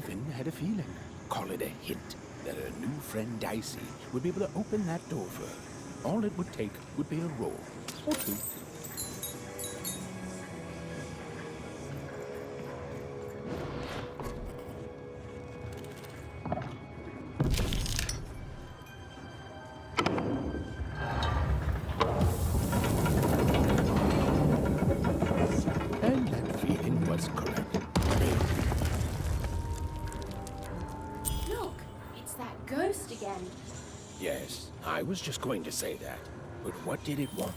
even had a feeling, call it a hint, that her new friend Dicey would be able to open that door for her. All it would take would be a roll or two. And that feeling was correct. Look, it's that ghost again. Yes, I was just going to say that. But what did it want?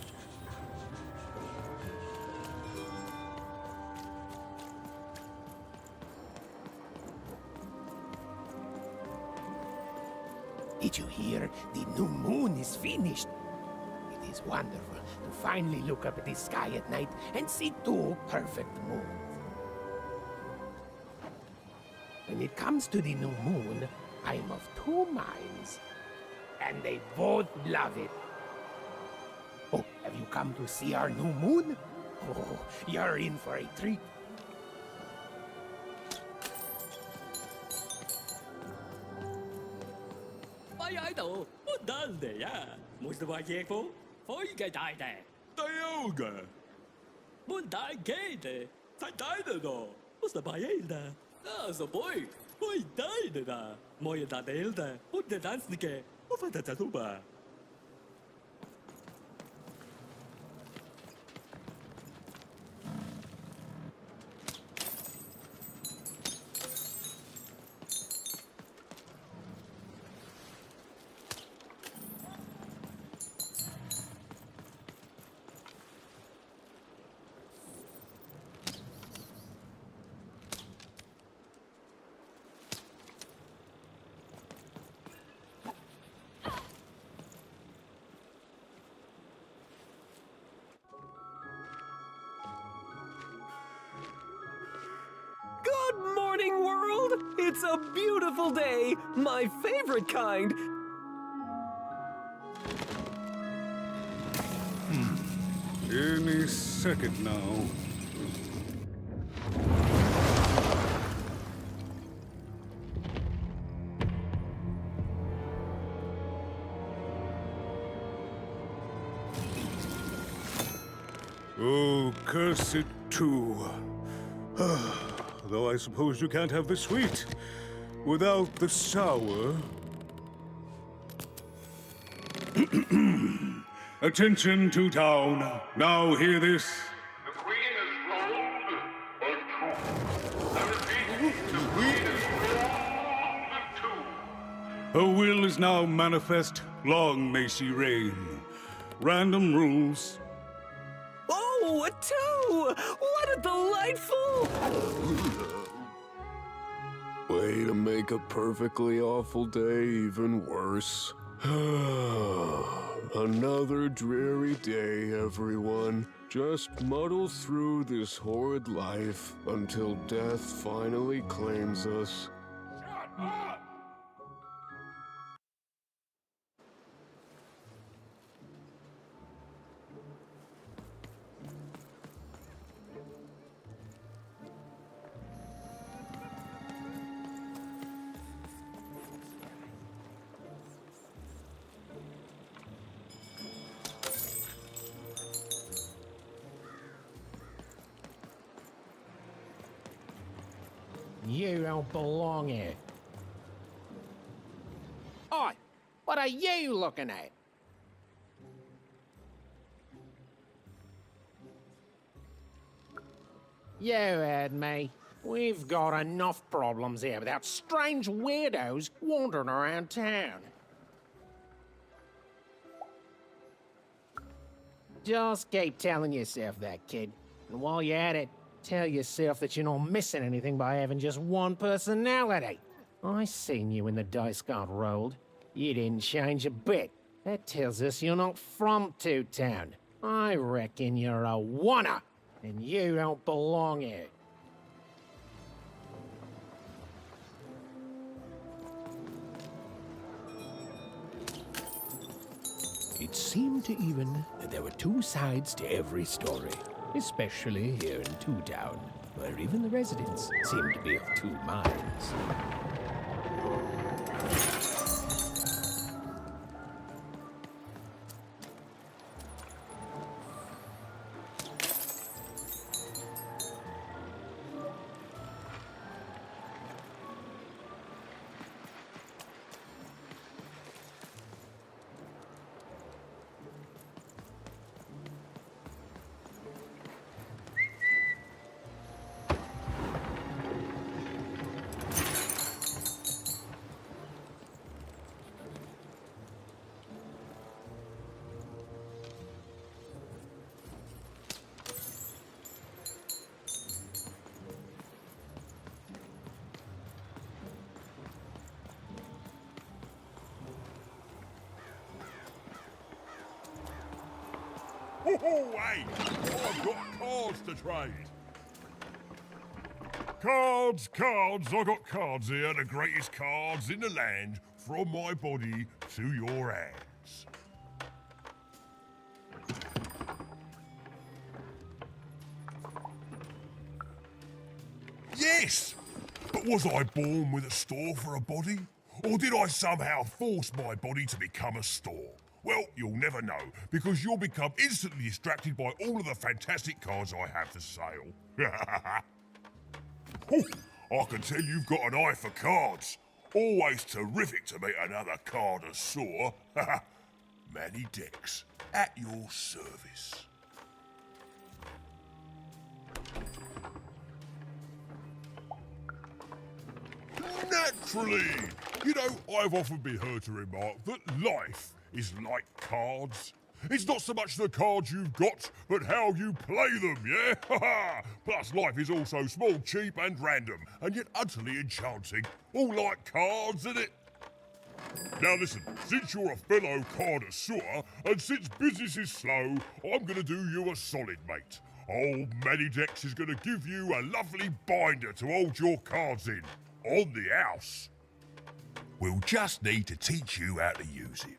Did you hear? The new moon is finished. It is wonderful to finally look up at the sky at night and see two perfect moons. When it comes to the new moon, I am of two minds. And they both love it. Oh, have you come to see our new moon? Oh, you're in for a treat. Bay ở度，我等你啊！冇事話夜風，可以嘅大地，對嘅，冇大嘅的，太大的咯，我是白人的，那是不会，会大的啦，冇人大的的，我的单词嘅，我发的在头吧。Good morning, world! It's a beautiful day, my favorite kind. Any second now. Oh, curse it too. Though I suppose you can't have the sweet without the sour. Attention to town. Now hear this. The Queen is rolled or true. I repeat, the Queen is rolled too. Her will is now manifest. Long may she reign. Random rules. Oh, a two! What a delightful... Way to make a perfectly awful day even worse. Another dreary day, everyone. Just muddle through this horrid life until death finally claims us. You don't belong here. Oi! What are you looking at? You heard me. We've got enough problems here without strange weirdos wandering around town. Just keep telling yourself that, kid. And while you're at it, tell yourself that you're not missing anything by having just one personality. I seen you when the dice got rolled. You didn't change a bit. That tells us you're not from Two Town. I reckon you're a wanna, and you don't belong here. It seemed to even that there were two sides to every story, especially here in Two Town. where even the residents seem to be of two minds. Oh, hey! I've got cards to trade. Cards, cards, I got cards here, the greatest cards in the land, from my body to your hands. Yes! But was I born with a store for a body? Or did I somehow force my body to become a store? Well, you'll never know, because you'll become instantly distracted by all of the fantastic cards I have for sale. Oh, I can tell you've got an eye for cards. Always terrific to meet another connoisseur. Manny Dex, at your service. Naturally! You know, I've often been heard to remark that life is like cards. It's not so much the cards you've got, but how you play them, yeah? Plus, life is also small, cheap, and random, and yet utterly enchanting. All like cards, isn't it? Now listen, since you're a fellow connoisseur, and since business is slow, I'm gonna do you a solid, mate. Old Manny Dex is gonna give you a lovely binder to hold your cards in, on the house. We'll just need to teach you how to use it.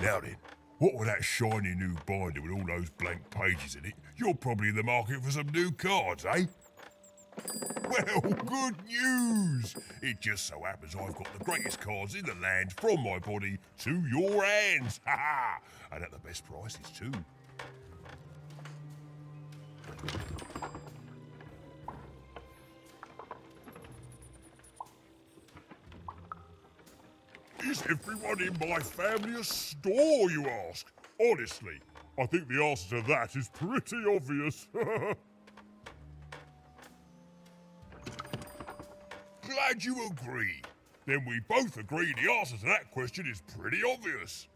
Now then, what with that shiny new binder with all those blank pages in it, you're probably in the market for some new cards, eh? Well, good news! It just so happens I've got the greatest cards in the land from my body to your hands. Ha ha! And at the best prices too. Is everyone in my family a store, you ask? Honestly, I think the answer to that is pretty obvious. Glad you agree. Then we both agree the answer to that question is pretty obvious.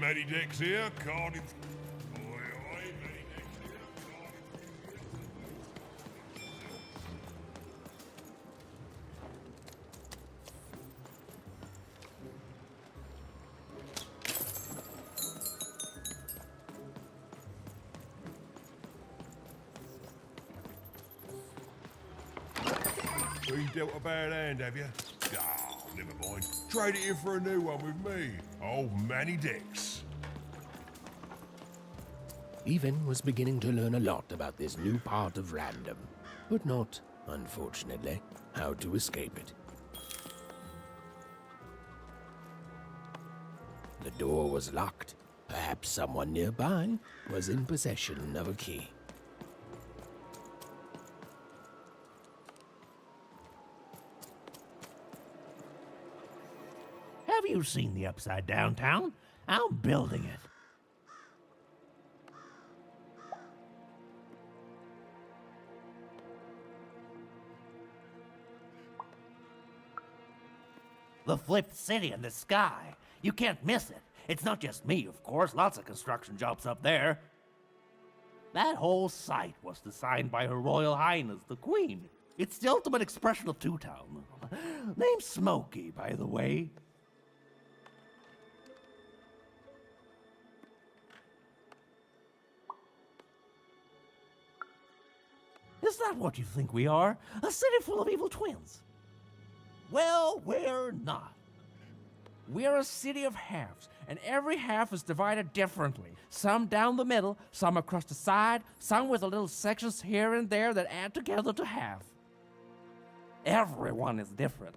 Matty Dex here, card in... Oi, Matty Dex here, card in... Been dealt a bad hand, have you? Oh, never mind. Trade it in for a new one with me. Old Manny Dex. Even was beginning to learn a lot about this new part of random, but not, unfortunately, how to escape it. The door was locked. Perhaps someone nearby was in possession of a key. Have you seen the Upside Down Town? I'm building it. The flipped city in the sky. You can't miss it. It's not just me, of course. Lots of construction jobs up there. That whole site was designed by Her Royal Highness, the Queen. It's the ultimate expression of Two Town. Name's Smokey, by the way. Is that what you think we are? A city full of evil twins? Well, we're not. We're a city of halves, and every half is divided differently. Some down the middle, some across the side, some with little sections here and there that add together to half. Everyone is different.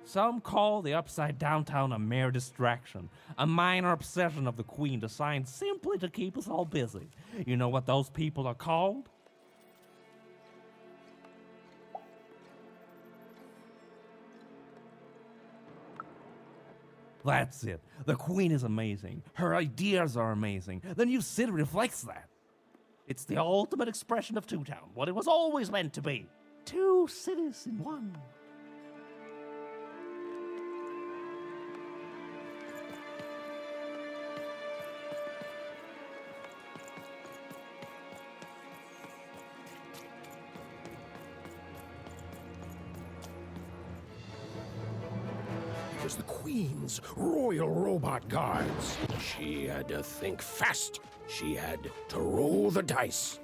Some call the Upside Down Town a mere distraction, a minor obsession of the Queen designed simply to keep us all busy. You know what those people are called? That's it. The Queen is amazing. Her ideas are amazing. The new city reflects that. It's the ultimate expression of Two Town, what it was always meant to be. Two cities in one. It was the Queen's Royal Robot Guards. She had to think fast. She had to roll the dice.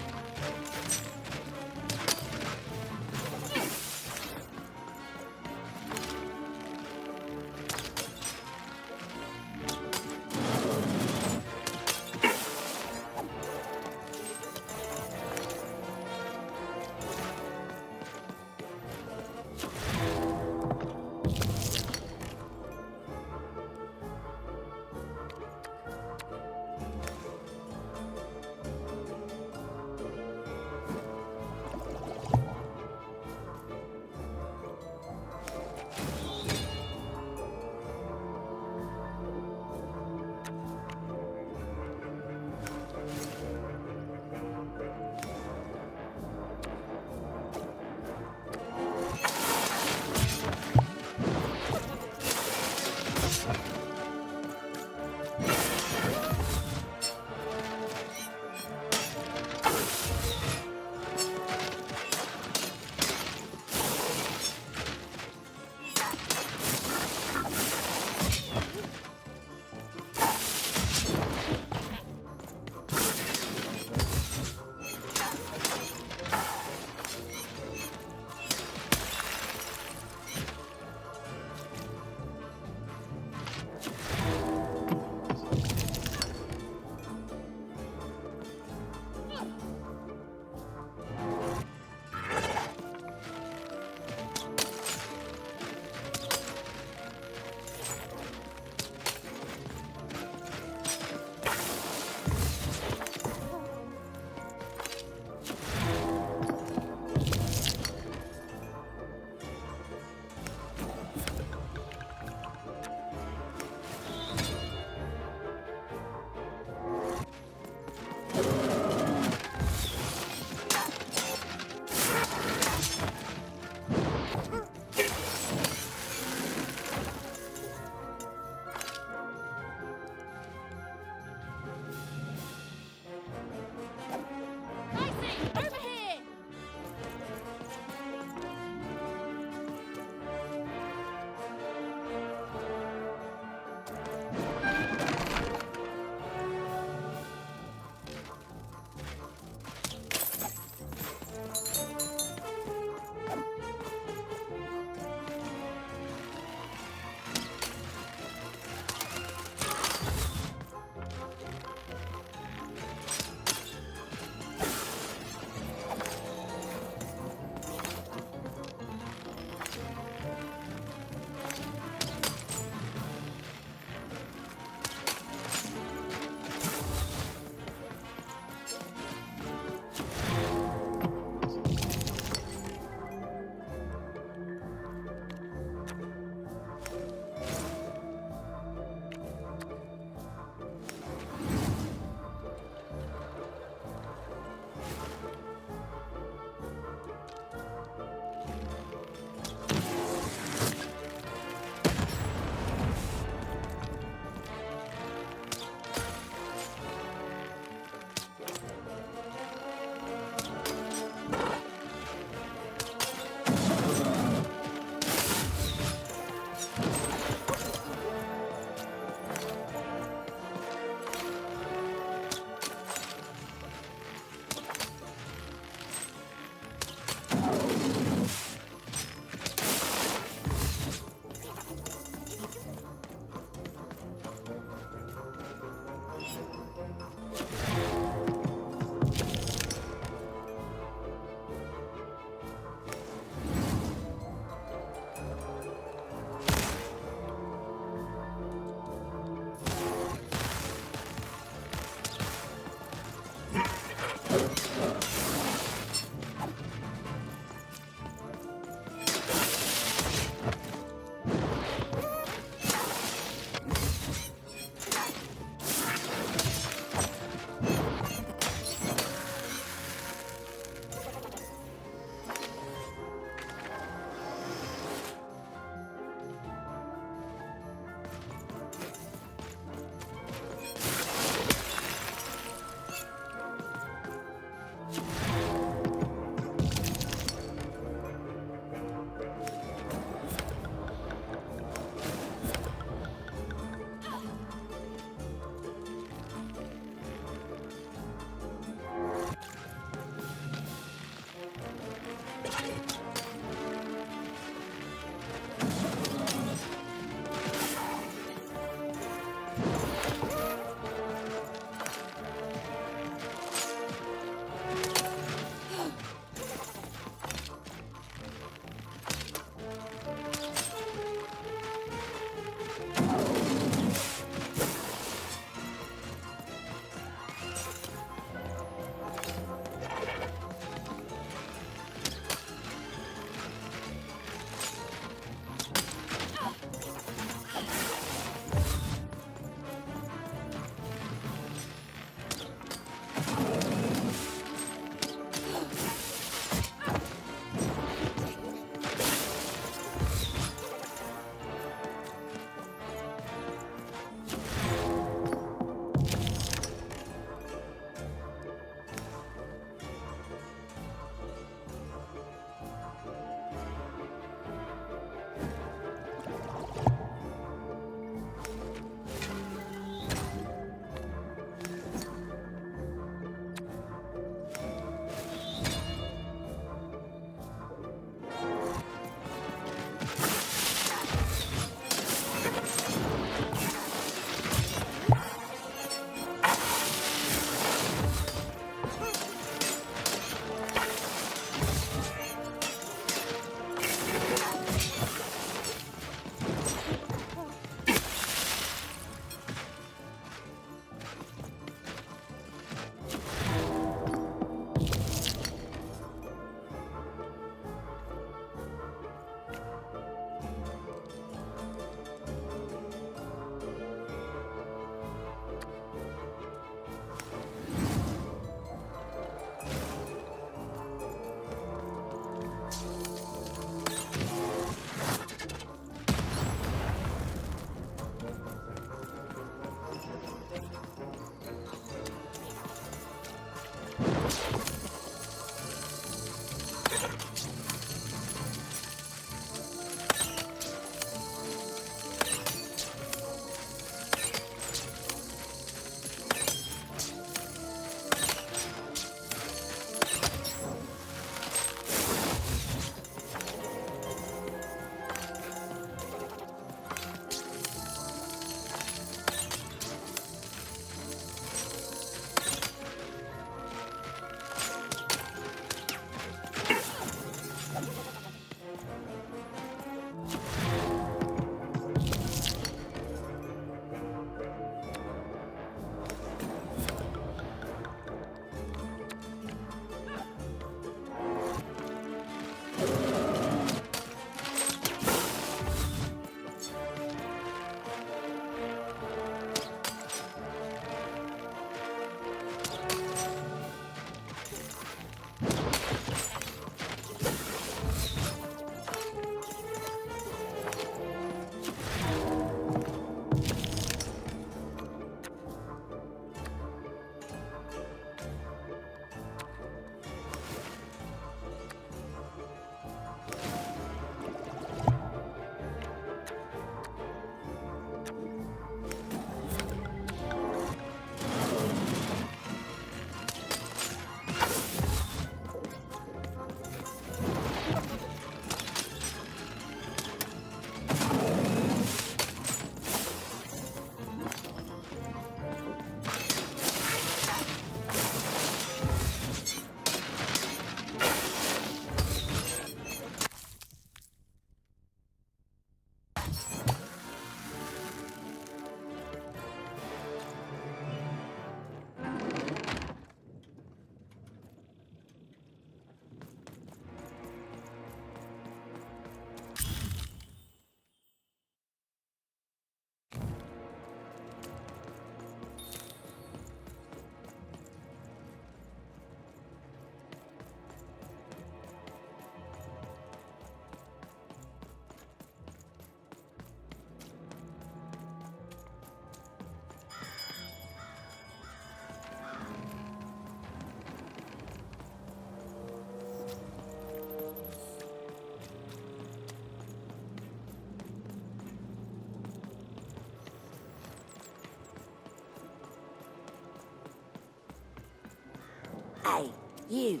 Hey, you.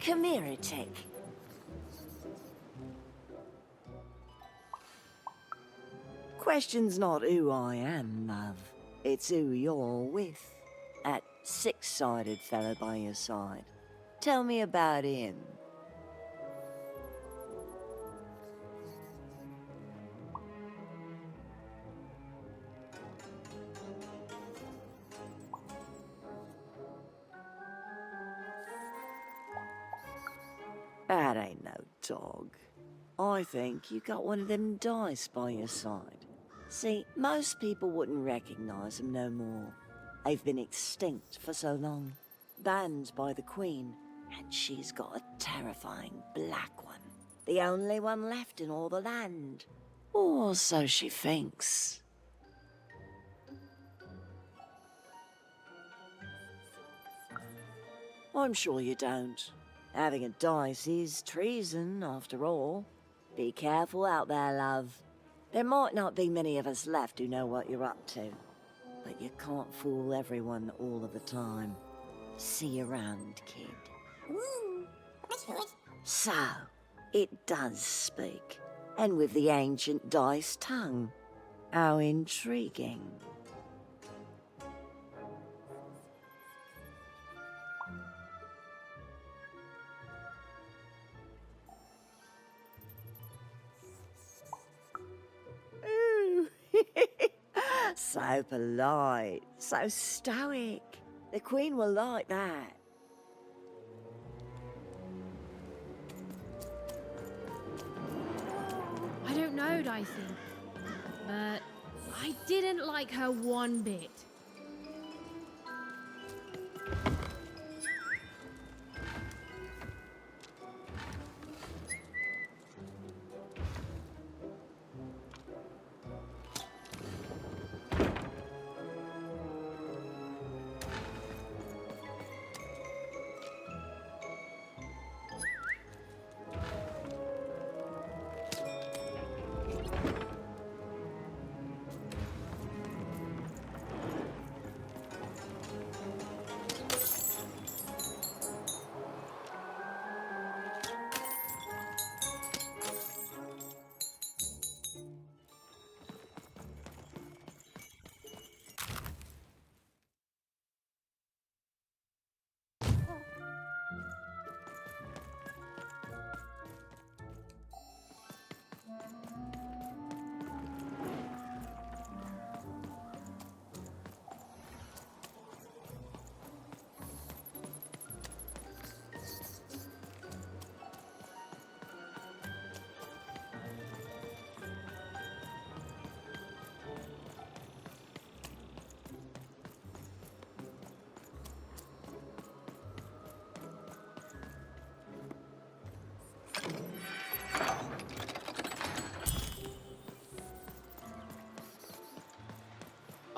Come here a tick. Question's not who I am, love. It's who you're with. That six-sided fella by your side. Tell me about him. That ain't no dog. I think you got one of them dice by your side. See, most people wouldn't recognize them no more. They've been extinct for so long. Banned by the Queen, and she's got a terrifying black one. The only one left in all the land. Or so she thinks. I'm sure you don't. Having a dice is treason, after all. Be careful out there, love. There might not be many of us left who know what you're up to. But you can't fool everyone all of the time. See you around, kid. So, it does speak. And with the ancient dice tongue. How intriguing. So polite, so stoic. The Queen will like that. I don't know, Dicey, but I didn't like her one bit.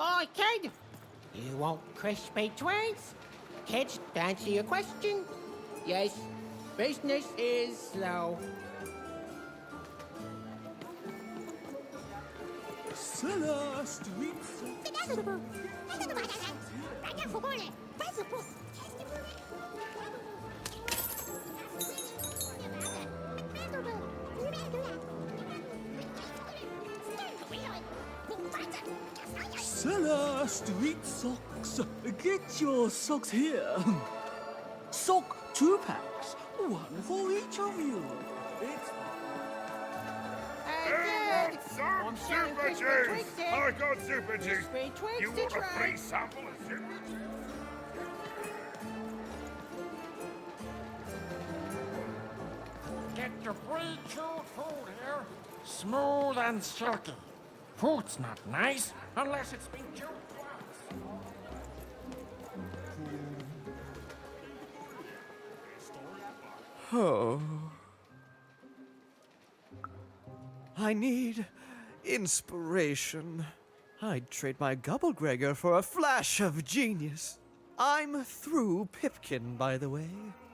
Hi, kid. You want crispy twins? Kids, to answer your question, yes, business is slow. Seller Street Socks. Get your socks here. Sock 2-packs. One for each of you. It's... Hey, kid! I'm sure juice! I got super juice! You want a free sample of super juice? Get your pre-chewed food here, smooth and silky. Food's not nice unless it's been chewed twice. Oh. I need inspiration. I'd trade my Gubblegregor for a flash of genius. I'm through Pipkin, by the way.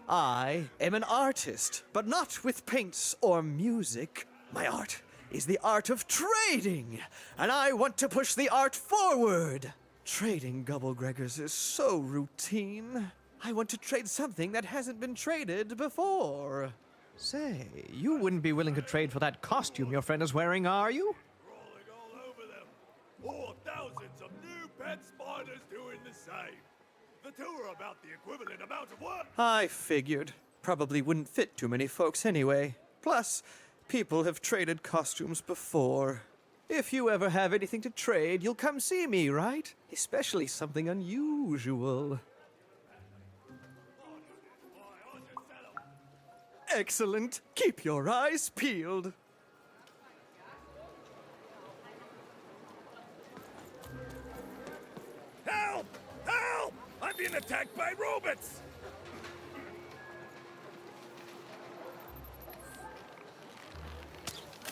I am an artist, but not with paints or music. My art is the art of trading, and I want to push the art forward. Trading Gubblegregors is so routine. I want to trade something that hasn't been traded before. Say, you wouldn't be willing to trade for that costume your friend is wearing, are you? Rolling all over them. Or thousands of new pet spiders doing the same. The two are about the equivalent amount of work. I figured. Probably wouldn't fit too many folks anyway. Plus, people have traded costumes before. If you ever have anything to trade, you'll come see me, right? Especially something unusual. Excellent. Keep your eyes peeled. Help! Help! I'm being attacked by robots!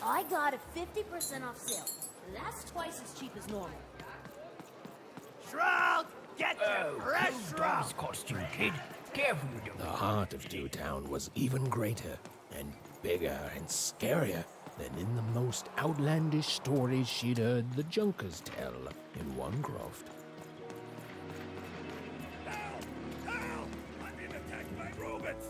I got a 50% off sale. That's twice as cheap as normal. Shroud! Get your fresh shroud! Costume, kid. Careful you don't. The heart of Dewtown was even greater and bigger and scarier than in the most outlandish stories she'd heard the Junkers tell in one croft. Help! Help! I'm being attacked by robots!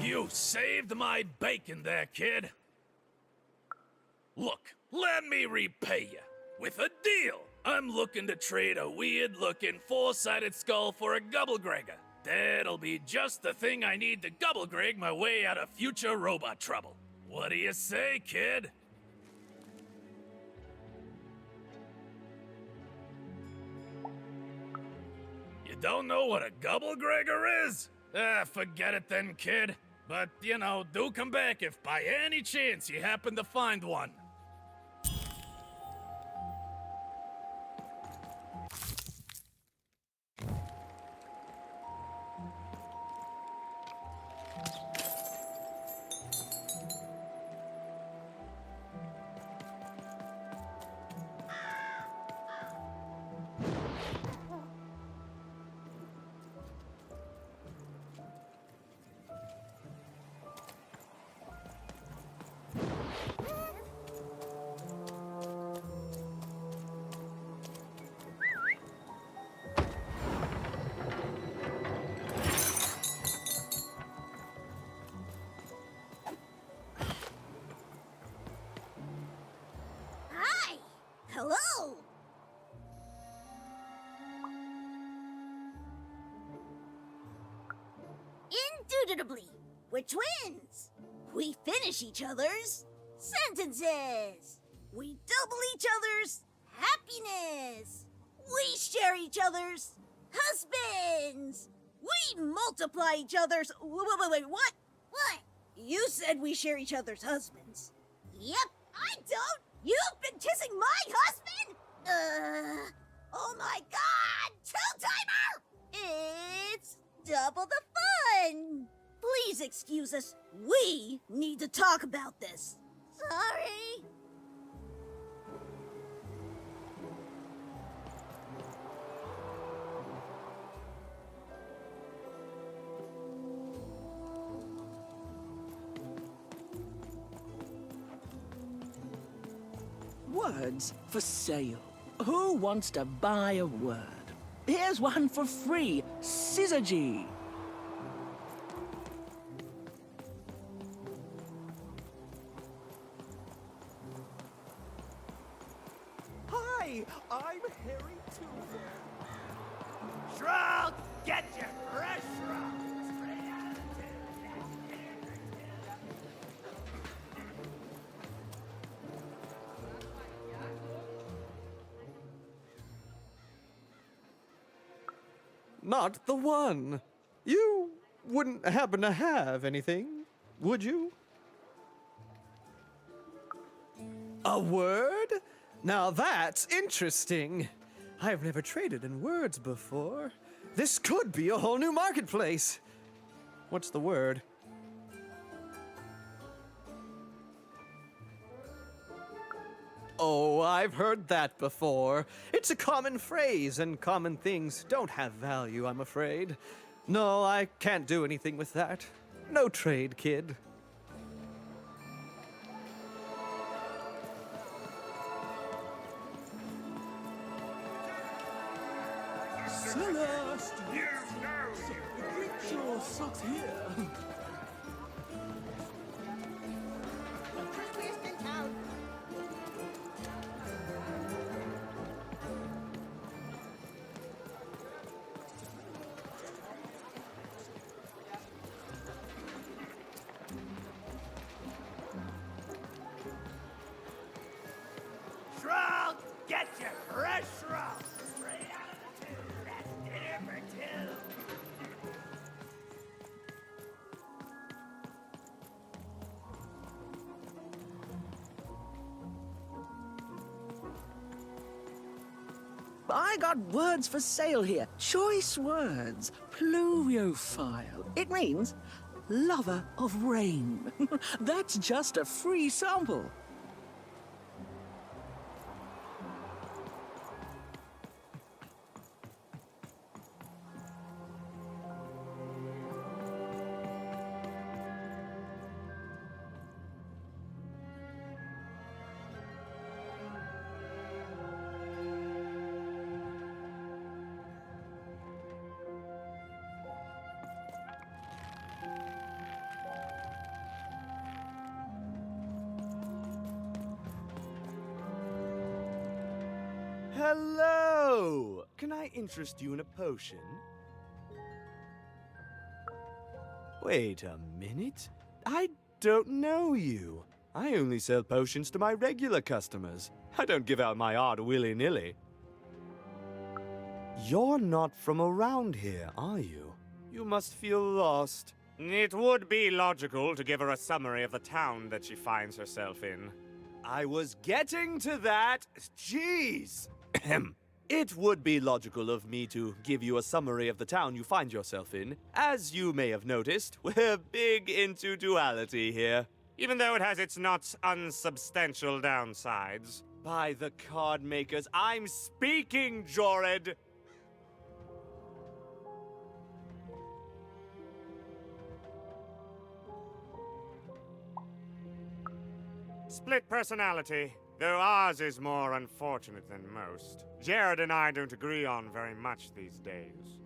You saved my bacon there, kid. Look, let me repay you with a deal. I'm looking to trade a weird-looking four-sided skull for a Gubblegregger. That'll be just the thing I need to Gubblegreg my way out of future robot trouble. What do you say, kid? You don't know what a Gubblegregger is? Forget it then, kid. But, you know, do come back if by any chance you happen to find one. Hi! Hello! Indubitably, we're twins. We finish each other's sentences. We double each other's happiness. We share each other's husbands. We multiply each other's... Wait, what? What? You said we share each other's husbands. Yep, I don't. You've been kissing my husband? Oh my god! Two-timer! It's double the fun! Please excuse us. We need to talk about this. Sorry. Words for sale. Who wants to buy a word? Here's one for free. Syzygy. Hi, I'm Harry Toozer. Shrug! Get your fresh shrug! Not the one. You wouldn't happen to have anything, Would you? A word? Now that's interesting. I've never traded in words before. This could be a whole new marketplace. What's the word? Oh, I've heard that before. It's a common phrase, and common things don't have value, I'm afraid. No, I can't do anything with that. No trade, kid. Celeste! The creature sucks here. Shrug! Get your fresh shrug! Straight out of the tube. That's dinner for two. I got words for sale here. Choice words. Pluviophile. It means lover of rain. That's just a free sample. Hello! Can I interest you in a potion? Wait a minute. I don't know you. I only sell potions to my regular customers. I don't give out my art willy-nilly. You're not from around here, are you? You must feel lost. It would be logical to give her a summary of the town that she finds herself in. I was getting to that. Jeez! It would be logical of me to give you a summary of the town you find yourself in. As you may have noticed, we're big into duality here. Even though it has its not unsubstantial downsides. By the card makers, I'm speaking, Jorid! Split personality, though ours is more unfortunate than most. Jared and I don't agree on very much these days.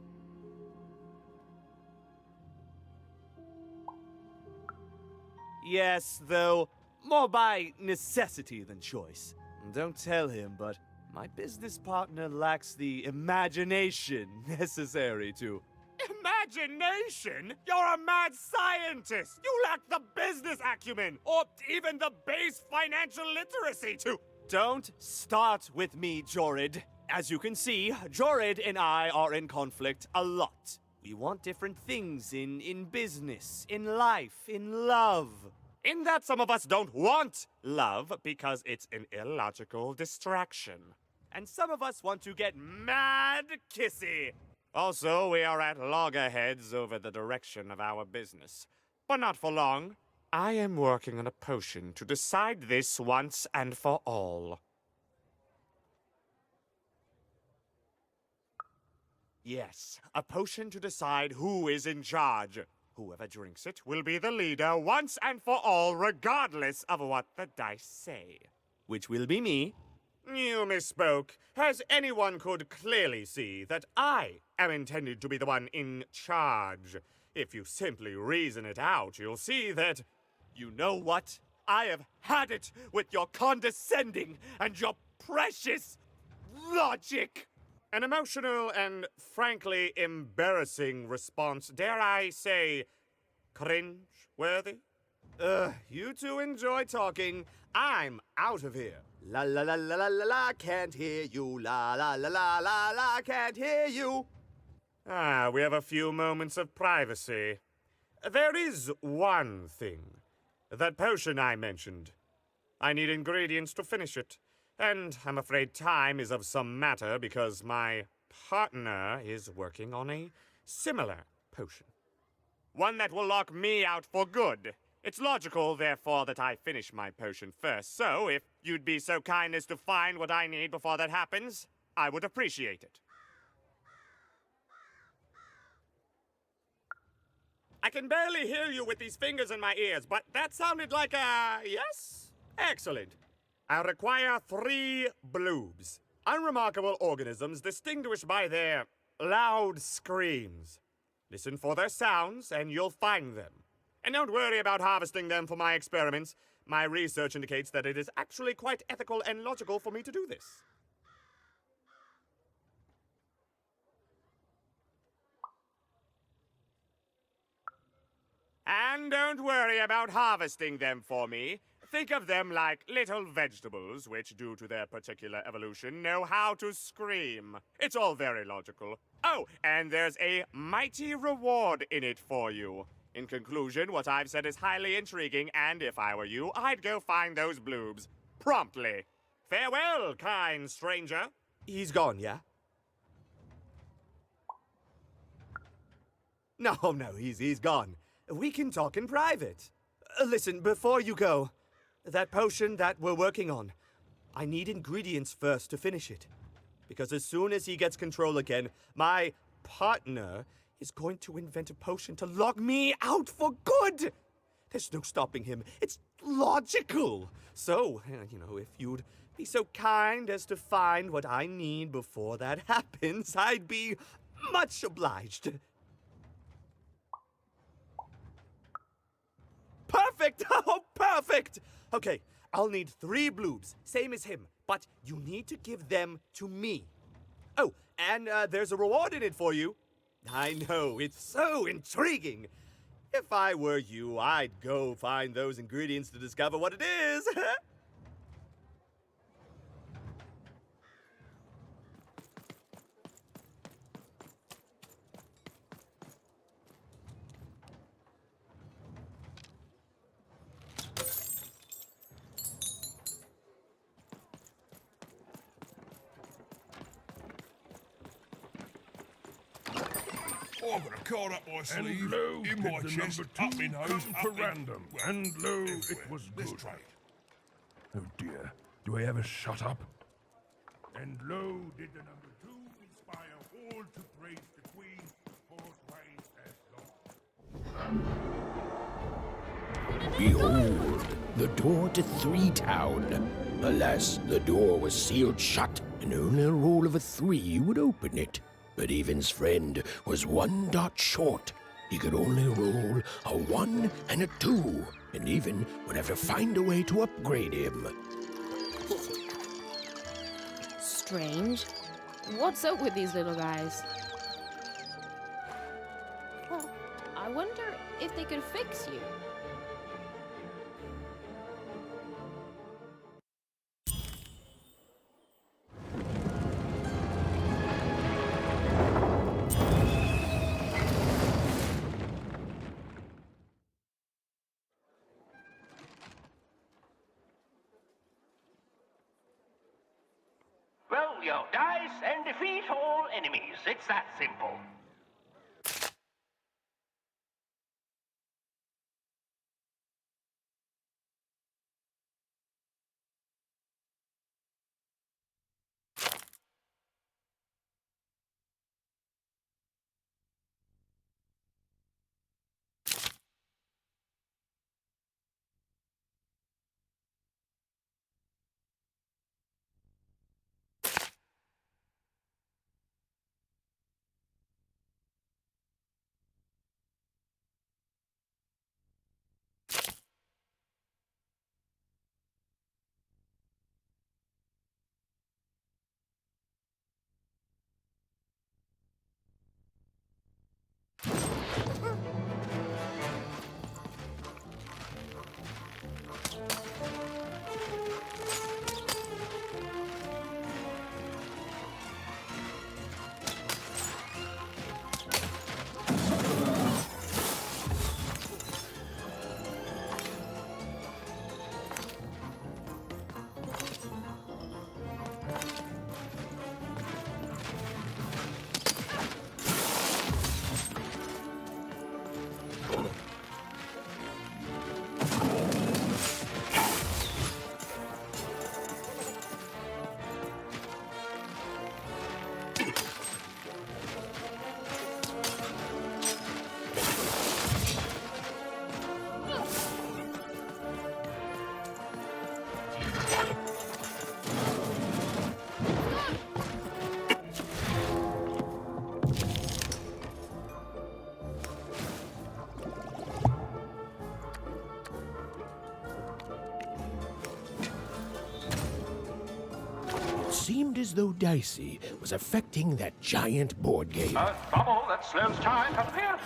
Yes, though, more by necessity than choice. Don't tell him, but my business partner lacks the imagination necessary to... Imagination? You're a mad scientist! You lack the business acumen, or even the base financial literacy to... Don't start with me, Jorid. As you can see, Jorid and I are in conflict a lot. We want different things in business, in life, in love. In that some of us don't want love because it's an illogical distraction. And some of us want to get mad kissy. Also, we are at loggerheads over the direction of our business. But not for long. I am working on a potion to decide this once and for all. Yes, a potion to decide who is in charge. Whoever drinks it will be the leader once and for all, regardless of what the dice say. Which will be me. You misspoke, as anyone could clearly see that I am intended to be the one in charge. If you simply reason it out, you'll see that... You know what? I have had it with your condescending and your precious logic. An emotional and frankly embarrassing response, dare I say, cringe-worthy? You two enjoy talking. I'm out of here. La la la la la la la, can't hear you. La la la la la la, can't hear you. We have a few moments of privacy. There is one thing. That potion I mentioned. I need ingredients to finish it. And I'm afraid time is of some matter because my partner is working on a similar potion. One that will lock me out for good. It's logical, therefore, that I finish my potion first. So, if you'd be so kind as to find what I need before that happens, I would appreciate it. I can barely hear you with these fingers in my ears, but that sounded like a yes? Excellent. I require 3 bloobs. Unremarkable organisms distinguished by their loud screams. Listen for their sounds, and you'll find them. And don't worry about harvesting them for my experiments. My research indicates that it is actually quite ethical and logical for me to do this. And don't worry about harvesting them for me. Think of them like little vegetables, which, due to their particular evolution, know how to scream. It's all very logical. Oh, and there's a mighty reward in it for you. In conclusion, what I've said is highly intriguing, and if I were you, I'd go find those bloobs. Promptly. Farewell, kind stranger. He's gone, yeah? No, he's gone. We can talk in private. Listen, before you go, that potion that we're working on, I need ingredients first to finish it. Because as soon as he gets control again, my partner is going to invent a potion to lock me out for good. There's no stopping him. It's logical. So, if you'd be so kind as to find what I need before that happens, I'd be much obliged. Perfect! Oh, perfect! Okay, I'll need 3 bloobs, same as him, but you need to give them to me. Oh, and there's a reward in it for you. I know, it's so intriguing. If I were you, I'd go find those ingredients to discover what it is. I've got a card up my sleeve, And lo, in my did the chest, number up 2 my nose, come for up my- random. And lo, it was Let's good. trade. Oh dear, do I ever shut up? And lo, did the number 2 inspire all to praise the Queen for twice as long. Behold, the door to Three Town. Alas, the door was sealed shut, and only a roll of a 3 would open it. But Evan's friend was 1 dot short. He could only roll a 1 and a 2, and Even would have to find a way to upgrade him. Strange. What's up with these little guys? Well, I wonder if they could fix you. Roll your dice and defeat all enemies. It's that simple. seemed as though Dicey was affecting that giant board game. A bubble that slows time has appeared.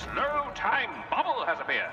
Slow time bubble has appeared.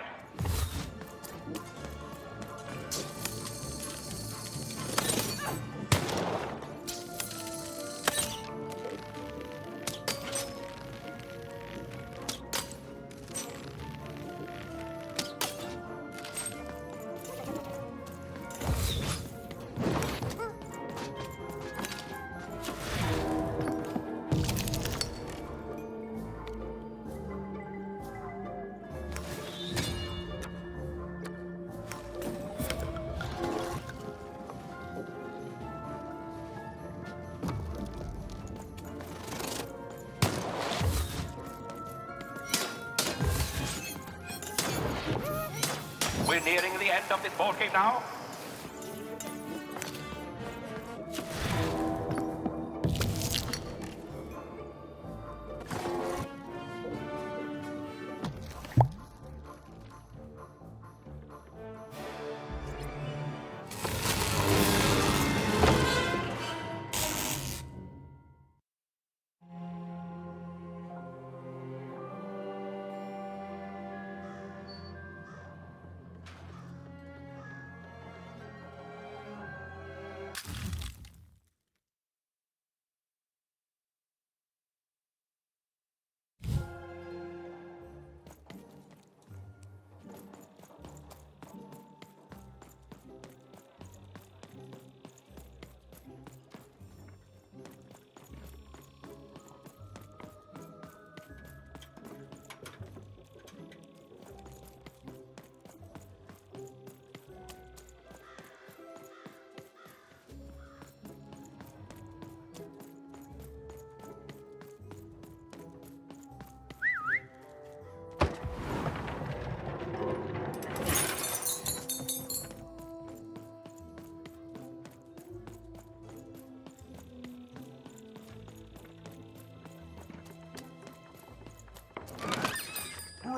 We're nearing the end of this board game now.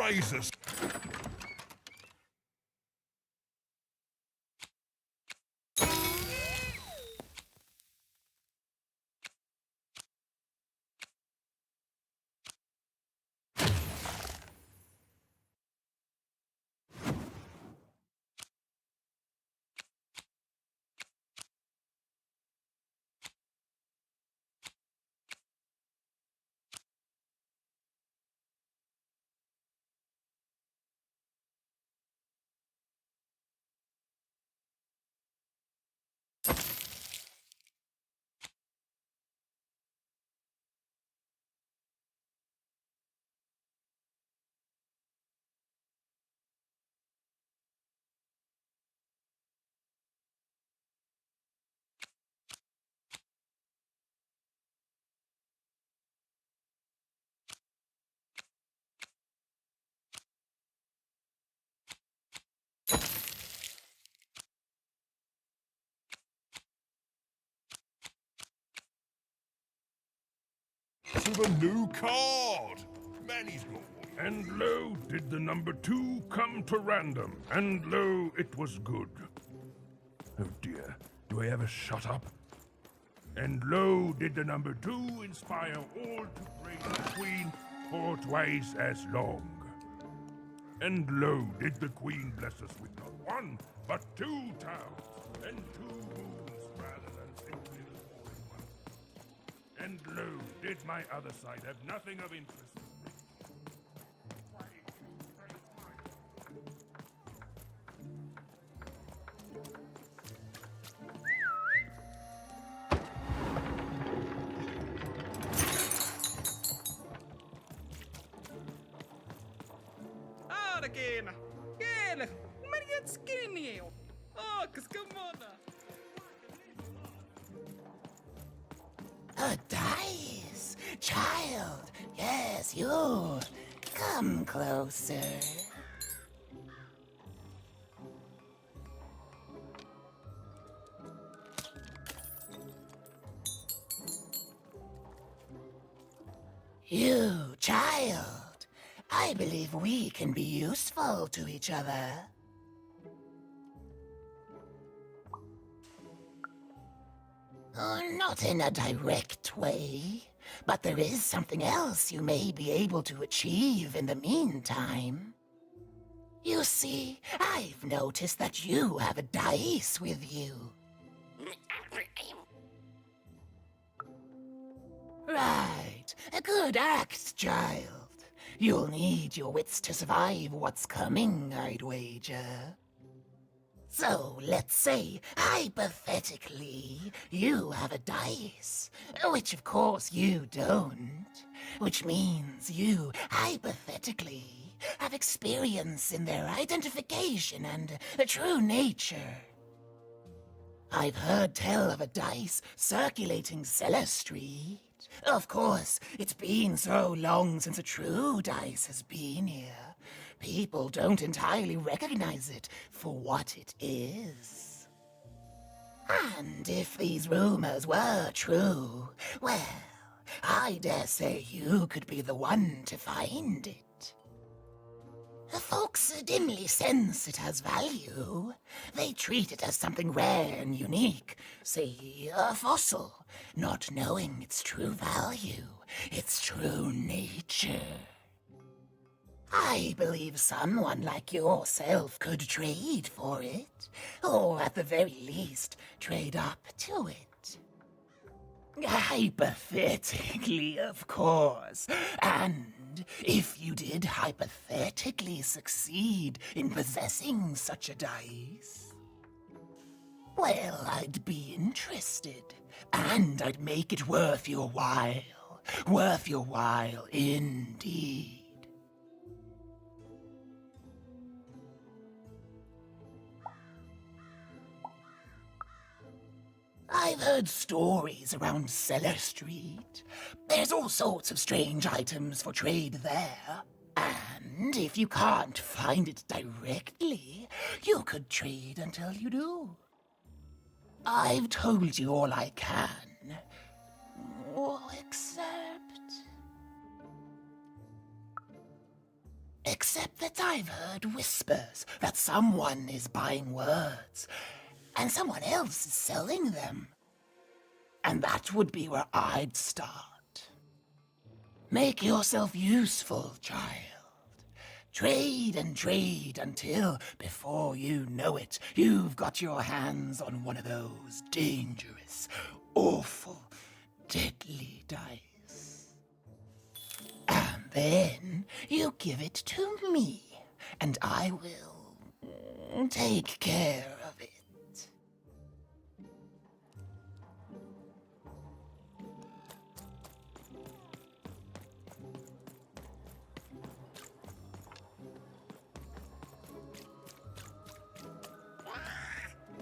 Jesus! To the new card! Manny's got one. And lo, did the number 2 come to random. And lo, it was good. Oh dear, do I ever shut up? And lo, did the number 2 inspire all to praise the Queen for twice as long. And lo, did the Queen bless us with not 1, but 2 towns, and 2 moons rather than simply the 4 in 1. And lo, did my other side have nothing of interest? Again. Gel. Marian skinny. Oh, kaskamona. A dice! Child! Yes, you! Come closer. You, child! I believe we can be useful to each other. Not in a direct way, but there is something else you may be able to achieve in the meantime. You see, I've noticed that you have a dice with you. Right, a good act, child. You'll need your wits to survive what's coming, I'd wager. So, let's say, hypothetically, you have a dice, which of course you don't, which means you, hypothetically, have experience in their identification and true nature. I've heard tell of a dice circulating Cellar Street. Of course, it's been so long since a true dice has been here. People don't entirely recognize it for what it is. And if these rumors were true, well, I dare say you could be the one to find it. Folks dimly sense it has value. They treat it as something rare and unique, say a fossil, not knowing its true value, its true nature. I believe someone like yourself could trade for it, or at the very least, trade up to it. Hypothetically, of course, and if you did hypothetically succeed in possessing such a dice, well, I'd be interested, and I'd make it worth your while indeed. I've heard stories around Cellar Street. There's all sorts of strange items for trade there. And if you can't find it directly, you could trade until you do. I've told you all I can. Except that I've heard whispers that someone is buying words, and someone else is selling them. And that would be where I'd start. Make yourself useful, child. Trade and trade until, before you know it, you've got your hands on one of those dangerous, awful, deadly dice. And then you give it to me, and I will take care of it.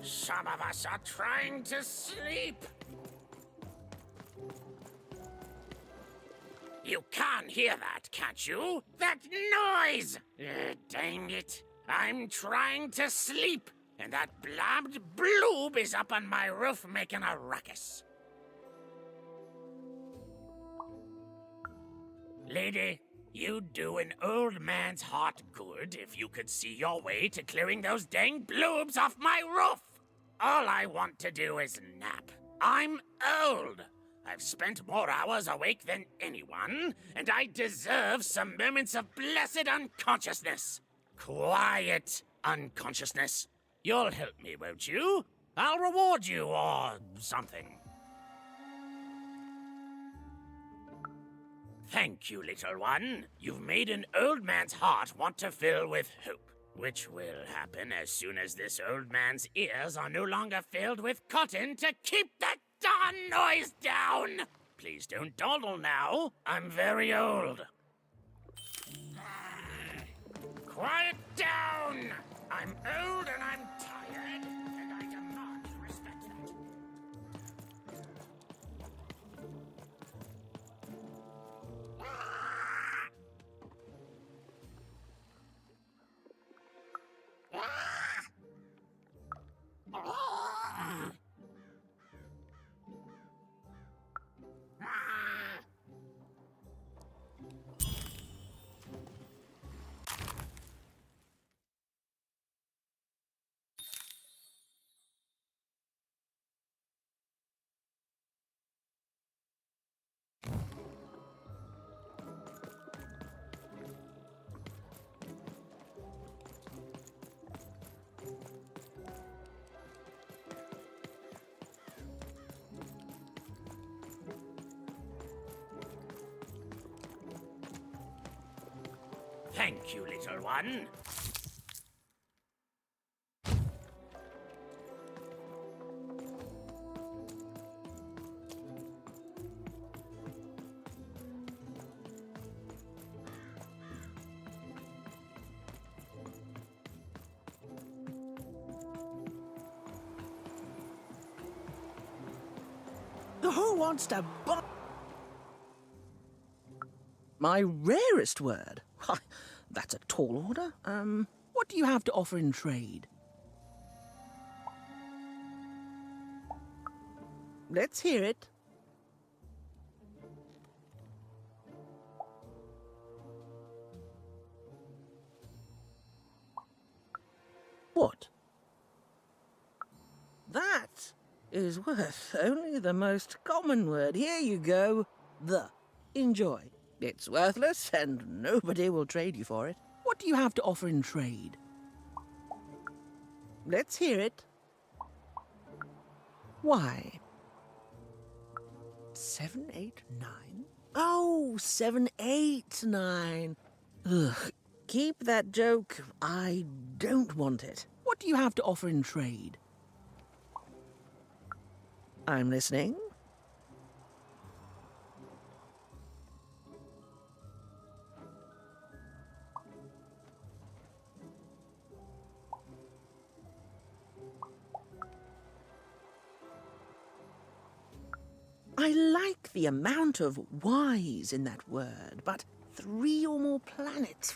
Some of us are trying to sleep. You can't hear that, can't you? That noise! Dang it. I'm trying to sleep, and that blabbed bloob is up on my roof making a ruckus. Lady, you'd do an old man's heart good if you could see your way to clearing those dang bloobs off my roof. All I want to do is nap. I'm old. I've spent more hours awake than anyone, and I deserve some moments of blessed unconsciousness. Quiet unconsciousness. You'll help me, won't you? I'll reward you or something. Thank you, little one. You've made an old man's heart want to fill with hope, which will happen as soon as this old man's ears are no longer filled with cotton to keep that darn noise down. Please don't dawdle now. I'm very old. Quiet down! I'm old and I'm tired, and I demand you respect that. Thank you, little one. Who wants to buy? My rarest word? Why, that's a tall order. What do you have to offer in trade? Let's hear it. What? That is worth only the most common word. Here you go. The. Enjoy. It's worthless, and nobody will trade you for it. What do you have to offer in trade? Let's hear it. Why? 7, 8, 9? Oh, 7, 8, 9. Ugh. Keep that joke. I don't want it. What do you have to offer in trade? I'm listening. I like the amount of Y's in that word, but 3 or more planets,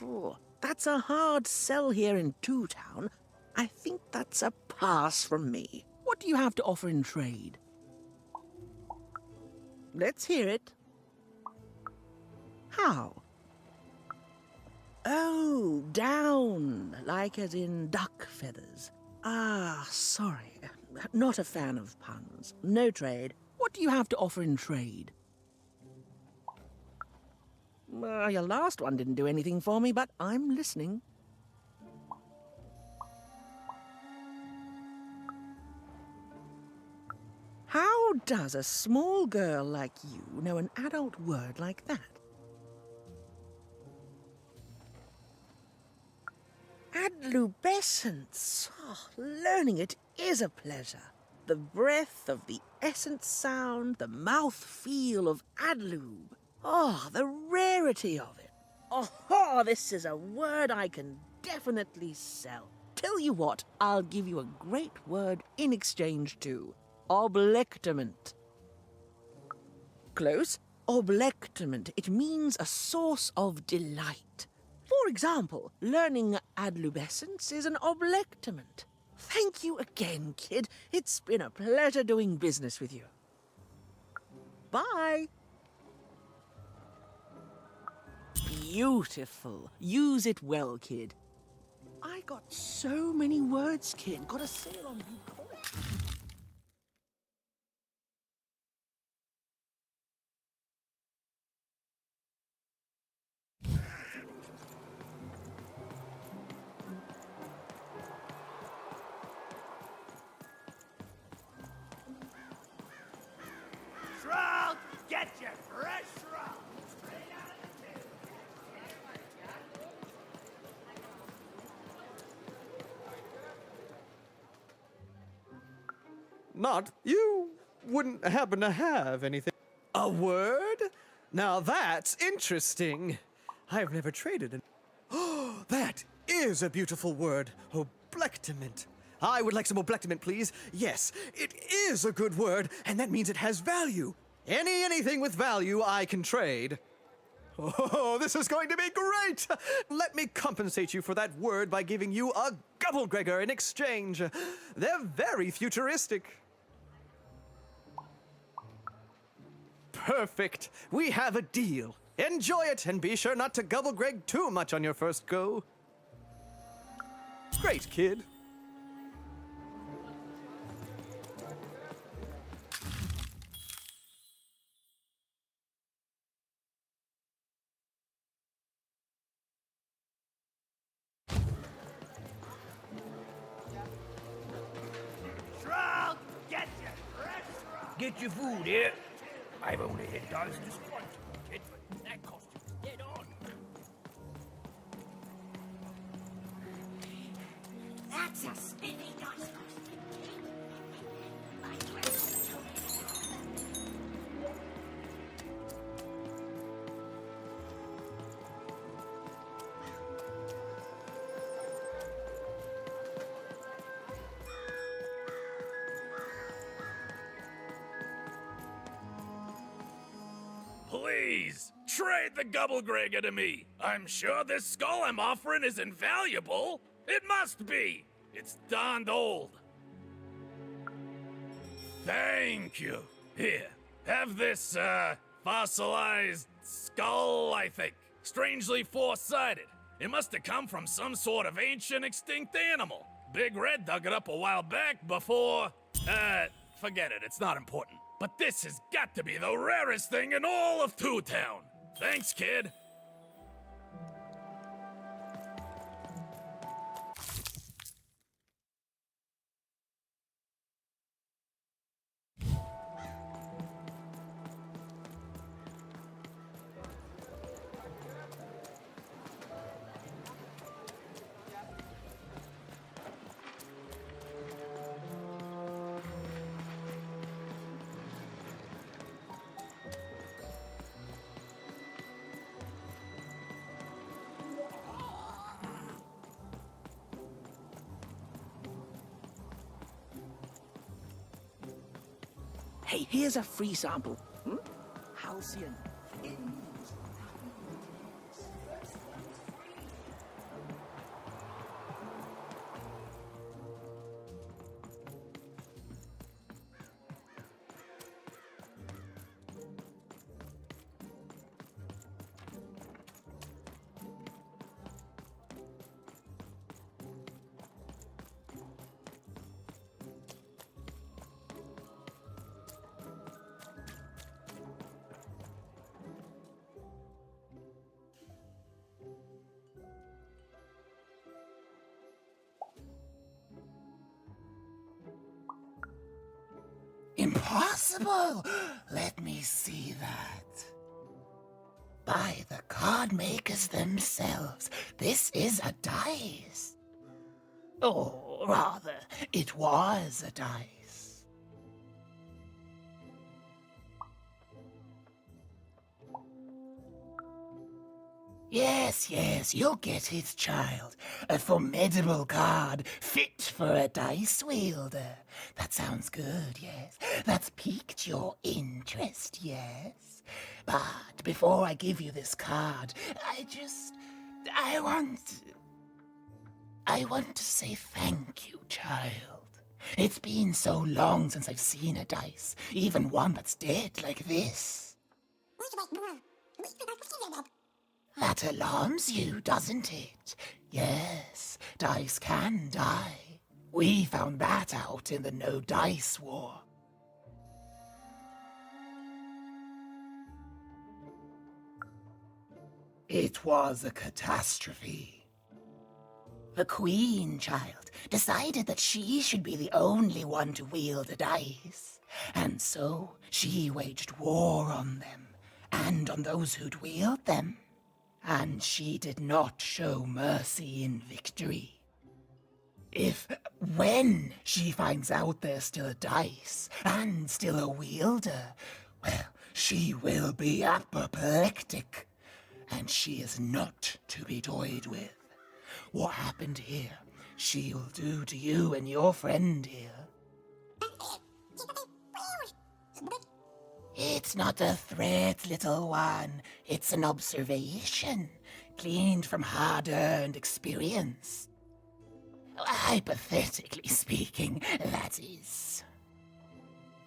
that's a hard sell here in Two Town. I think that's a pass from me. What do you have to offer in trade? Let's hear it. How? Oh, Down, like as in duck feathers. Ah, sorry. Not a fan of puns. No trade. What do you have to offer in trade? Your last one didn't do anything for me, but I'm listening. How does a small girl like you know an adult word like that? Adlubescence. Oh, learning it is a pleasure. The breath of the essence sound, the mouth feel of adlube. Oh, the rarity of it. Oh, this is a word I can definitely sell. Tell you what, I'll give you a great word in exchange too. Oblectament. Close. Oblectament. It means a source of delight. For example, learning adlubescence is an oblectament. Thank you again, kid. It's been a pleasure doing business with you. Bye. Beautiful. Use it well, kid. I got so many words, kid. Got a sale on you. Shroud, get your fresh shroud. Straight out of the tube. Not you wouldn't happen to have anything. A word? Now that's interesting. I've never traded an. Oh, that is a beautiful word. Oblectament. I would like some oblectament, please. Yes, it is a good word, and that means it has value. Anything with value I can trade. Oh, this is going to be great! Let me compensate you for that word by giving you a Gubblegregor in exchange. They're very futuristic. Perfect. We have a deal. Enjoy it, and be sure not to Gubblegreg too much on your first go. Great, kid. Shroud, get your fresh shroud. Get your food here. I've only hit dice just once, kid, but that cost you dead on. That's a spiffy dice. Please, trade the Gubblegregor to me. I'm sure this skull I'm offering is invaluable. It must be. It's darned old. Thank you. Here, have this, fossilized skull, I think. Strangely four-sided. It must have come from some sort of ancient extinct animal. Big Red dug it up a while back before... forget it, it's not important. But this has got to be the rarest thing in all of Two Town. Thanks, kid. Hey, here's a free sample. Halcyon. possible? Let me see that. By the card makers themselves, this is a dice. Or rather, it was a dice. Yes, you'll get it, child. A formidable card, fit for a dice wielder. That sounds good, yes. That's piqued your interest, yes. But before I give you this card, I want to say thank you, child. It's been so long since I've seen a dice, even one that's dead like this. That alarms you, doesn't it? Yes, dice can die. We found that out in the No Dice War. It was a catastrophe. The Queen, child, decided that she should be the only one to wield a dice, and so she waged war on them, and on those who'd wield them. And she did not show mercy in victory. When she finds out there's still a dice, and still a wielder, well, she will be apoplectic. And she is not to be toyed with. What happened here, she'll do to you and your friend here. It's not a threat, little one. It's an observation, gleaned from hard-earned experience. Hypothetically speaking, that is.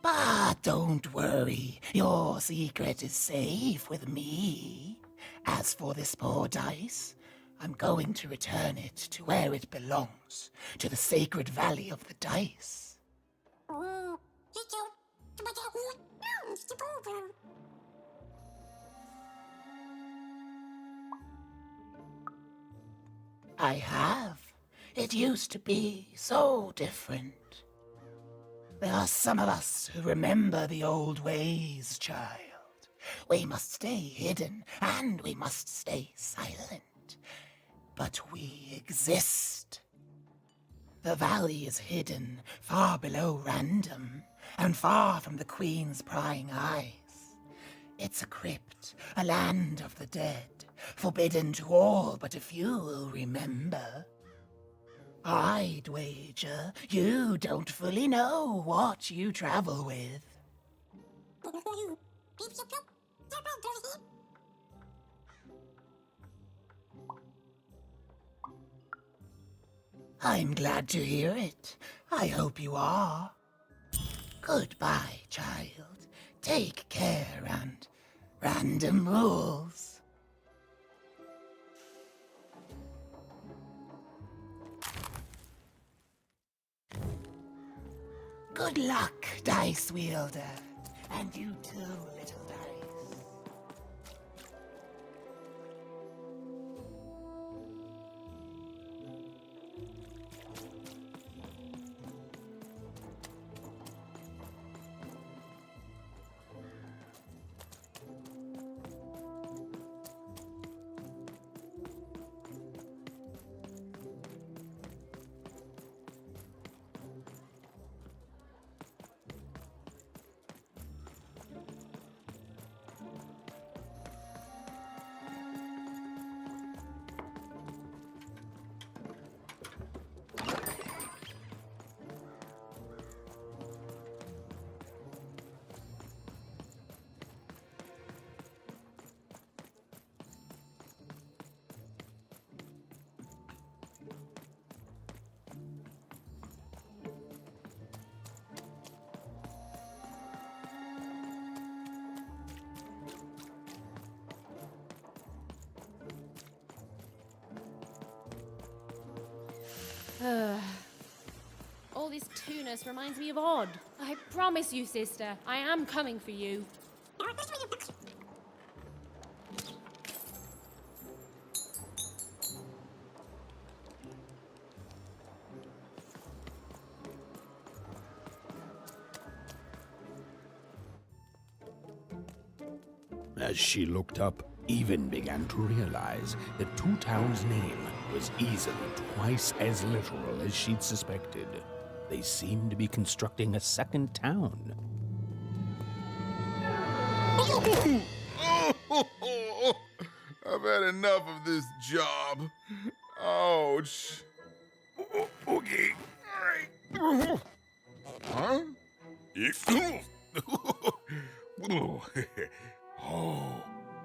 But don't worry, your secret is safe with me. As for this poor dice, I'm going to return it to where it belongs, to the sacred valley of the dice. I have. It used to be so different. There are some of us who remember the old ways, child. We must stay hidden, and we must stay silent. But we exist. The valley is hidden, far below random, and far from the Queen's prying eyes. It's a crypt, a land of the dead, forbidden to all but a few will remember. I'd wager you don't fully know what you travel with. I'm glad to hear it. I hope you are. Goodbye, child. Take care and random rules. Good luck, dice wielder. And you too, little dice. All this tunus reminds me of Odd. I promise you, sister, I am coming for you. As she looked up, Even began to realize that Two Town's name was easily twice as literal as she'd suspected. They seemed to be constructing a second town. I've had enough of this job. Ouch. Okay. All right. Huh? Oh,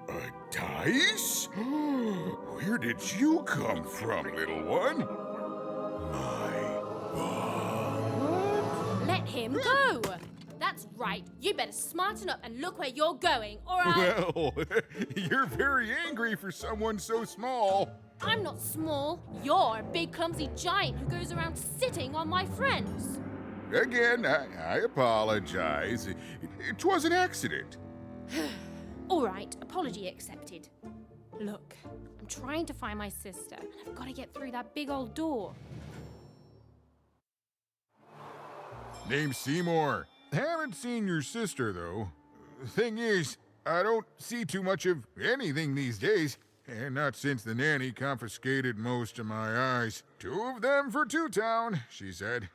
a dice? Where did you come from, little one? Let him go! That's right. You better smarten up and look where you're going, or I... Well, you're very angry for someone so small. I'm not small. You're a big, clumsy giant who goes around sitting on my friends. Again, I apologize. It was an accident. All right, apology accepted. Look, I'm trying to find my sister, and I've got to get through that big old door. Name's Seymour. Haven't seen your sister, though. Thing is, I don't see too much of anything these days, and not since the nanny confiscated most of my eyes. 2 of them for Two Town, she said.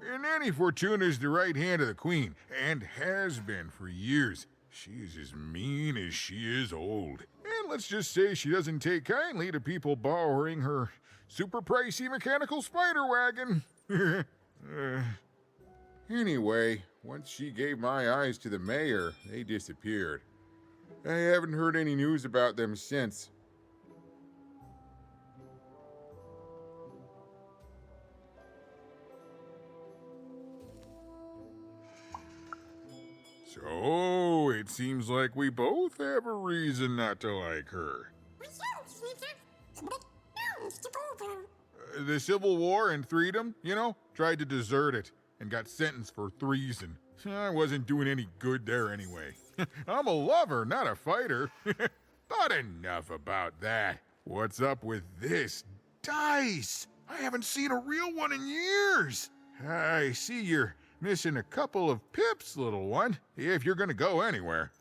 And Nanny Fortuna's the right hand of the Queen, and has been for years. She's as mean as she is old. And let's just say she doesn't take kindly to people borrowing her super pricey mechanical spider wagon. Anyway, once she gave my eyes to the mayor, they disappeared. I haven't heard any news about them since. So, it seems like we both have a reason not to like her. The Civil War and Freedom, you know, tried to desert it and got sentenced for treason. I wasn't doing any good there anyway. I'm a lover, not a fighter. But enough about that. What's up with this dice? I haven't seen a real one in years. I see you're missing a couple of pips, little one, if you're gonna go anywhere.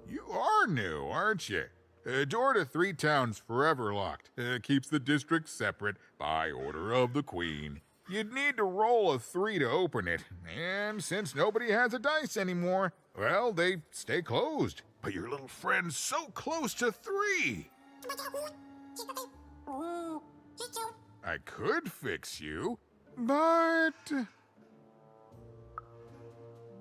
You are new, aren't you? Door to Three Town's forever locked. Keeps the district separate by order of the Queen. You'd need to roll a 3 to open it, and since nobody has a dice anymore, well, they stay closed. But your little friend's so close to 3. I could fix you, but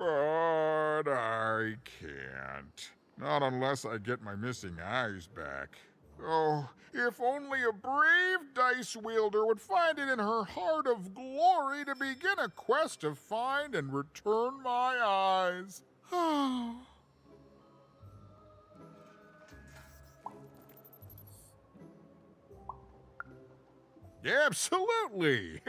I can't. Not unless I get my missing eyes back. Oh, if only a brave dice wielder would find it in her heart of glory to begin a quest to find and return my eyes. Oh. Absolutely!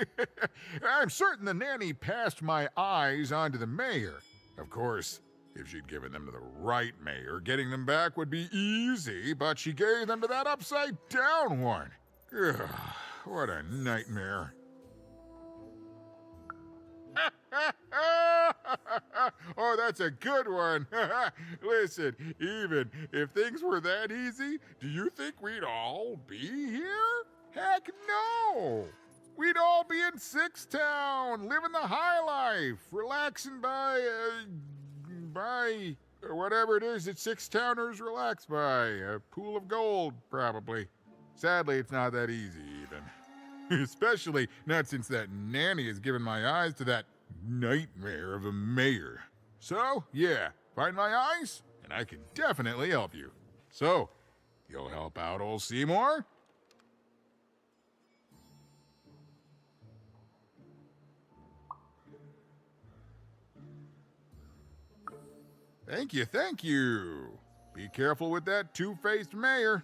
I'm certain the nanny passed my eyes on to the mayor. Of course, if she'd given them to the right mayor, getting them back would be easy, but she gave them to that upside-down one. Ugh, what a nightmare. Oh, that's a good one. Listen, even if things were that easy, do you think we'd all be here? Heck no! We'd all be in Sixtown, living the high life, relaxing by whatever it is that Sixtowners relax by. A pool of gold, probably. Sadly, it's not that easy, even. Especially not since that nanny has given my eyes to that nightmare of a mayor. So, yeah, find my eyes, and I can definitely help you. So, you'll help out old Seymour? Thank you, thank you. Be careful with that two-faced mayor.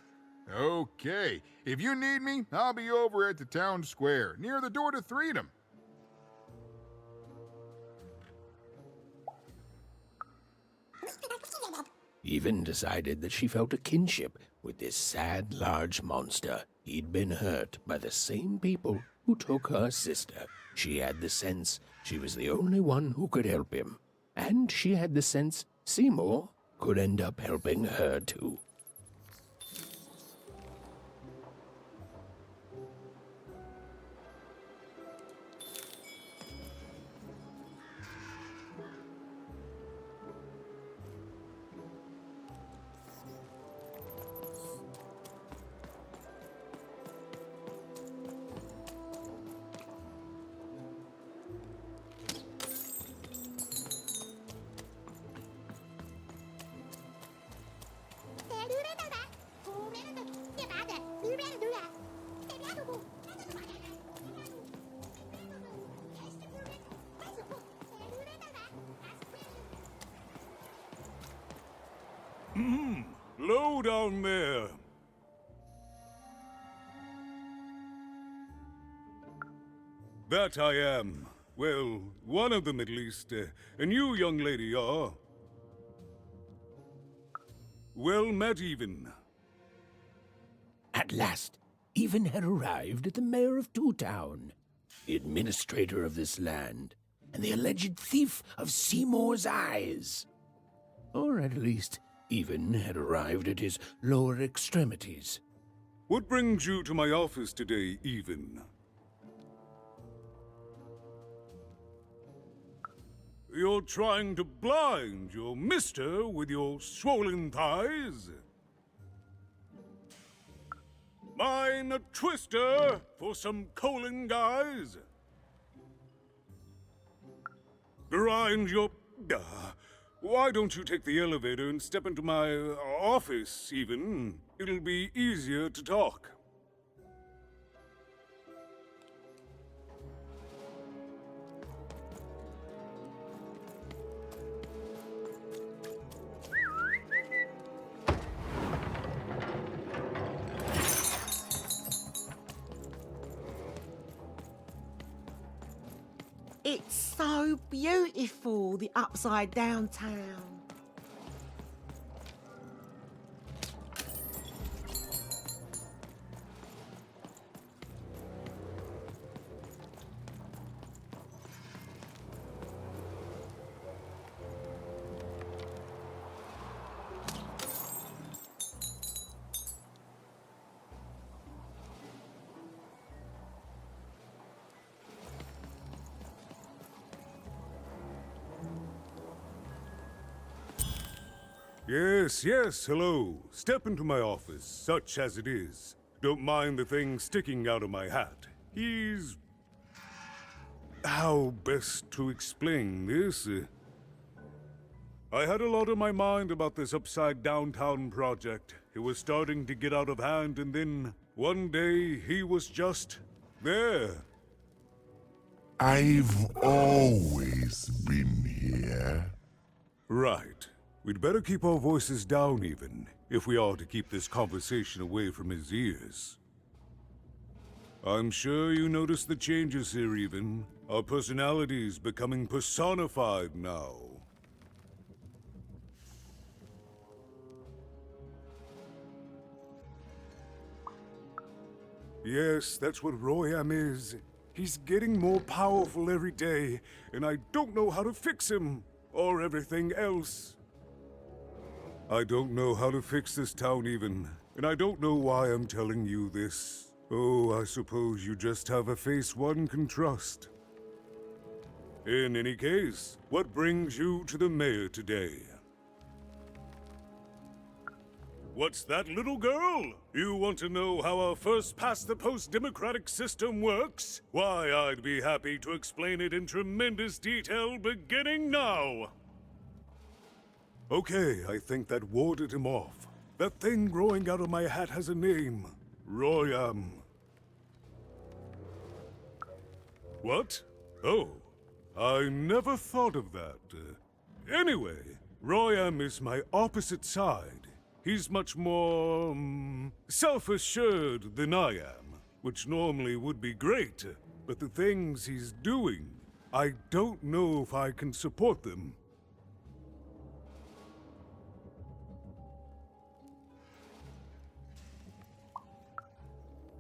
Okay, if you need me, I'll be over at the town square, near the door to Freedom. Even decided that she felt a kinship with this sad, large monster. He'd been hurt by the same people who took her sister. She had the sense she was the only one who could help him, and she had the sense Seymour could end up helping her too. Low down there. That I am. Well, one of them at least. And you, young lady, are... well met, Even. At last, Even had arrived at the mayor of Two Town, the administrator of this land, and the alleged thief of Seymour's eyes. Or at least, Even had arrived at his lower extremities. What brings you to my office today, Even? You're trying to blind your mister with your swollen thighs? Mine a twister for some colon guys? Grind your... why don't you take the elevator and step into my office, Even? It'll be easier to talk. It's so beautiful, the upside down town. Yes, hello. Step into my office, such as it is. Don't mind the thing sticking out of my hat. He's... how best to explain this? I had a lot on my mind about this upside downtown project. It was starting to get out of hand, and then one day he was just there. I've always been here. Right. We'd better keep our voices down, Even, if we are to keep this conversation away from his ears. I'm sure you noticed the changes here, Even. Our personalities becoming personified now. Yes, that's what Royam is. He's getting more powerful every day, and I don't know how to fix him, or everything else. I don't know how to fix this town, Even, and I don't know why I'm telling you this. Oh, I suppose you just have a face one can trust. In any case, what brings you to the mayor today? What's that, little girl? You want to know how our first-past-the-post democratic system works? Why, I'd be happy to explain it in tremendous detail beginning now. Okay, I think that warded him off. That thing growing out of my hat has a name. Royam. What? Oh, I never thought of that. Anyway, Royam is my opposite side. He's much more, self-assured than I am, which normally would be great, but the things he's doing, I don't know if I can support them.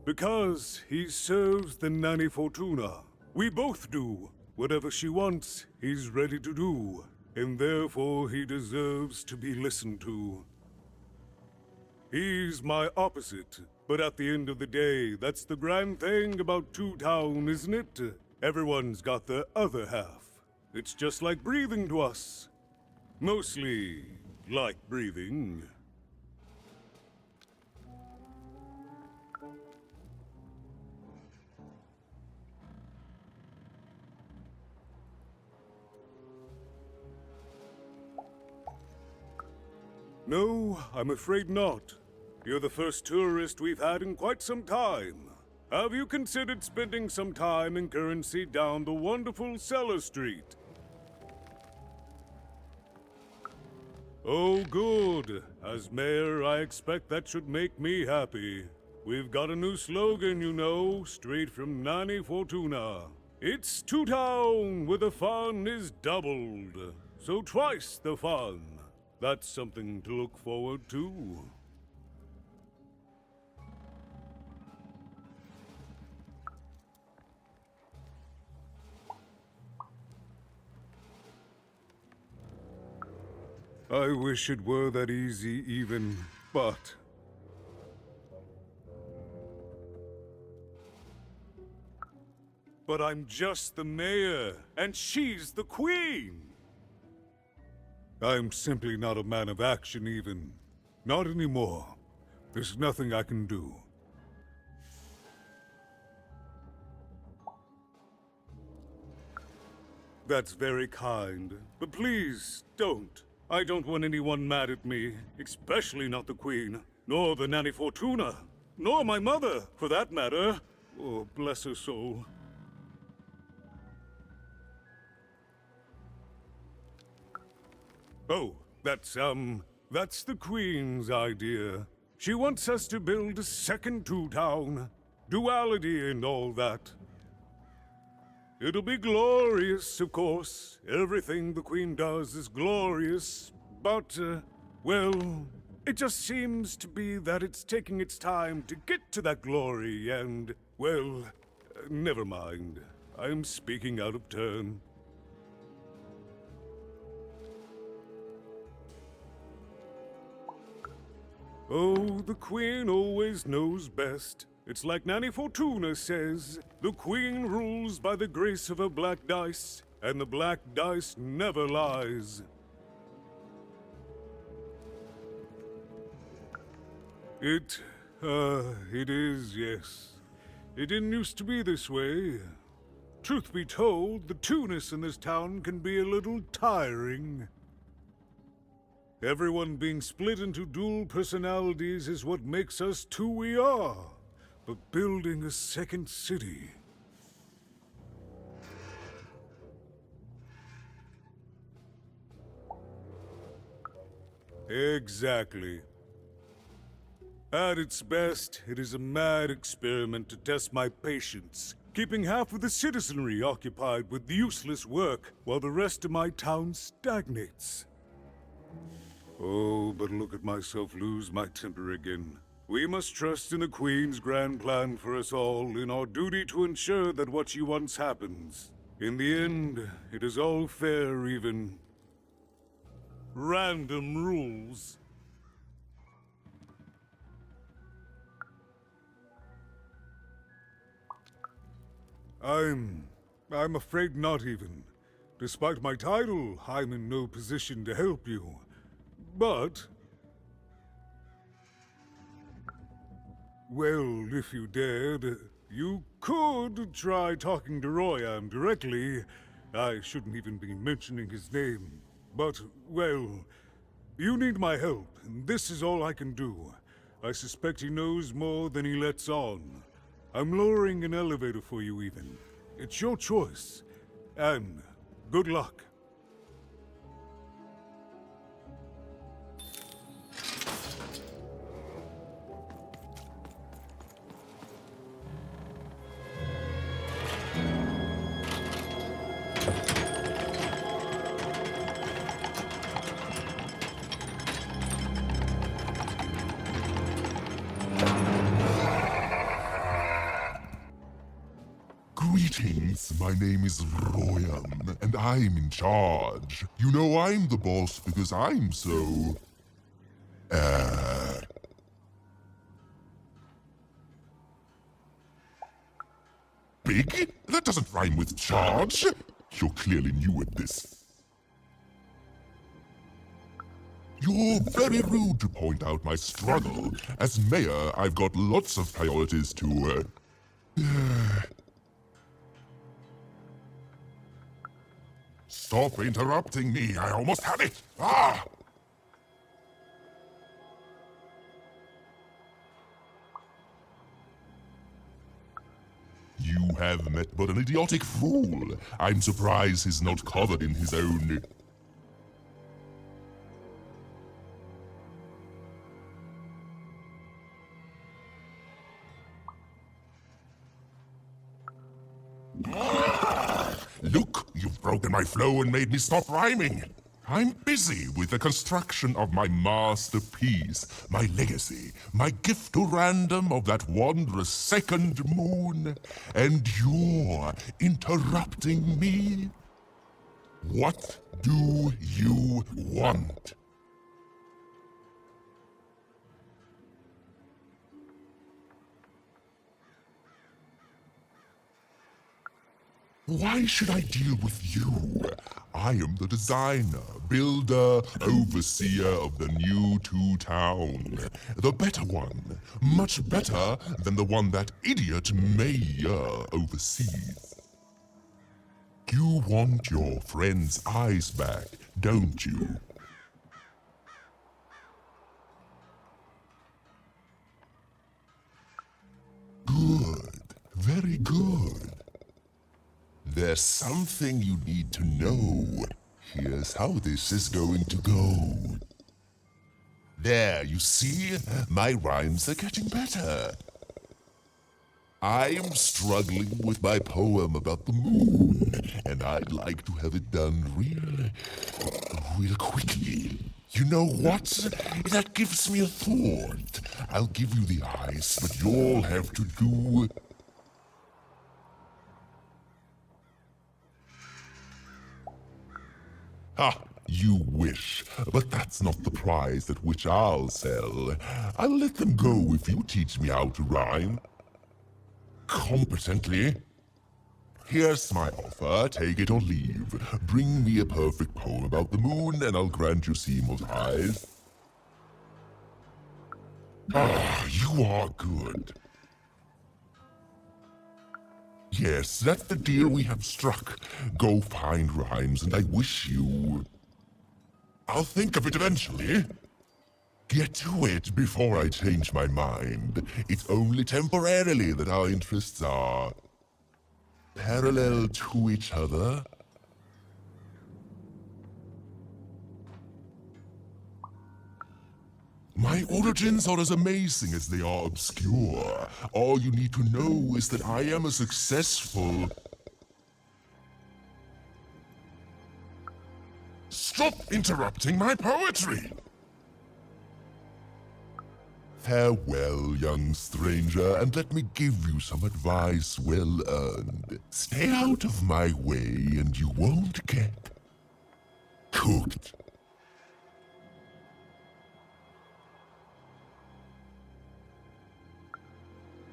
Because he serves the Nanny Fortuna. We both do. Whatever she wants, he's ready to do. And therefore he deserves to be listened to. He's my opposite, but at the end of the day, that's the grand thing about Two Town, isn't it? Everyone's got their other half. It's just like breathing to us. Mostly like breathing. No, I'm afraid not. You're the first tourist we've had in quite some time. Have you considered spending some time in currency down the wonderful Cellar Street? Oh, good. As mayor, I expect that should make me happy. We've got a new slogan, you know, straight from Nanny Fortuna. It's Two Town, where the fun is doubled. So twice the fun. That's something to look forward to. I wish it were that easy even, but... But I'm just the mayor, and she's the queen! I'm simply not a man of action even. Not anymore. There's nothing I can do. That's very kind, but please, don't. I don't want anyone mad at me, especially not the Queen, nor the Nanny Fortuna, nor my mother, for that matter. Oh, bless her soul. Oh, that's the Queen's idea. She wants us to build a second Two Town. Duality and all that. It'll be glorious, of course. Everything the Queen does is glorious. But, well, it just seems to be that it's taking its time to get to that glory and, well, never mind. I'm speaking out of turn. Oh, the Queen always knows best. It's like Nanny Fortuna says, the Queen rules by the grace of her black dice, and the black dice never lies. It is, yes. It didn't used to be this way. Truth be told, the two-ness in this town can be a little tiring. Everyone being split into dual personalities is what makes us who we are. But building a second city... Exactly. At its best, it is a mad experiment to test my patience, keeping half of the citizenry occupied with useless work while the rest of my town stagnates. Oh, but look at myself lose my temper again. We must trust in the Queen's grand plan for us all, in our duty to ensure that what she wants happens. In the end, it is all fair, even. Random rules. I'm afraid not even. Despite my title, I'm in no position to help you. But... well, if you dared, you could try talking to Royan directly. I shouldn't even be mentioning his name. But, well, you need my help, and this is all I can do. I suspect he knows more than he lets on. I'm lowering an elevator for you, even. It's your choice. And good luck. Greetings, my name is Royan, and I'm in charge. You know I'm the boss because I'm so... big? That doesn't rhyme with charge. You're clearly new at this. You're very rude to point out my struggle. As mayor, I've got lots of priorities to, Stop interrupting me. I almost had it. Ah! You have met but an idiotic fool. I'm surprised he's not covered in his own... Look, you've broken my flow and made me stop rhyming. I'm busy with the construction of my masterpiece, my legacy, my gift to random of that wondrous second moon, and you're interrupting me? What do you want? Why should I deal with you? I am the designer, builder, overseer of the new town. The better one. Much better than the one that idiot mayor oversees. You want your friend's eyes back, don't you? Good. Very good. There's something you need to know. Here's how this is going to go. There, you see? My rhymes are getting better. I'm struggling with my poem about the moon, and I'd like to have it done real quickly. You know what? That gives me a thought. I'll give you the eyes, but you'll have to do... Ha! You wish, but that's not the prize at which I'll sell. I'll let them go if you teach me how to rhyme. Competently. Here's my offer, take it or leave. Bring me a perfect poem about the moon and I'll grant you Seymour's eyes. Ah, you are good. Yes, that's the deal we have struck. Go find rhymes, and I wish you... I'll think of it eventually. Get to it before I change my mind. It's only temporarily that our interests are... parallel to each other. My origins are as amazing as they are obscure. All you need to know is that I am a successful... Stop interrupting my poetry! Farewell, young stranger, and let me give you some advice well earned. Stay out of my way and you won't get... cooked.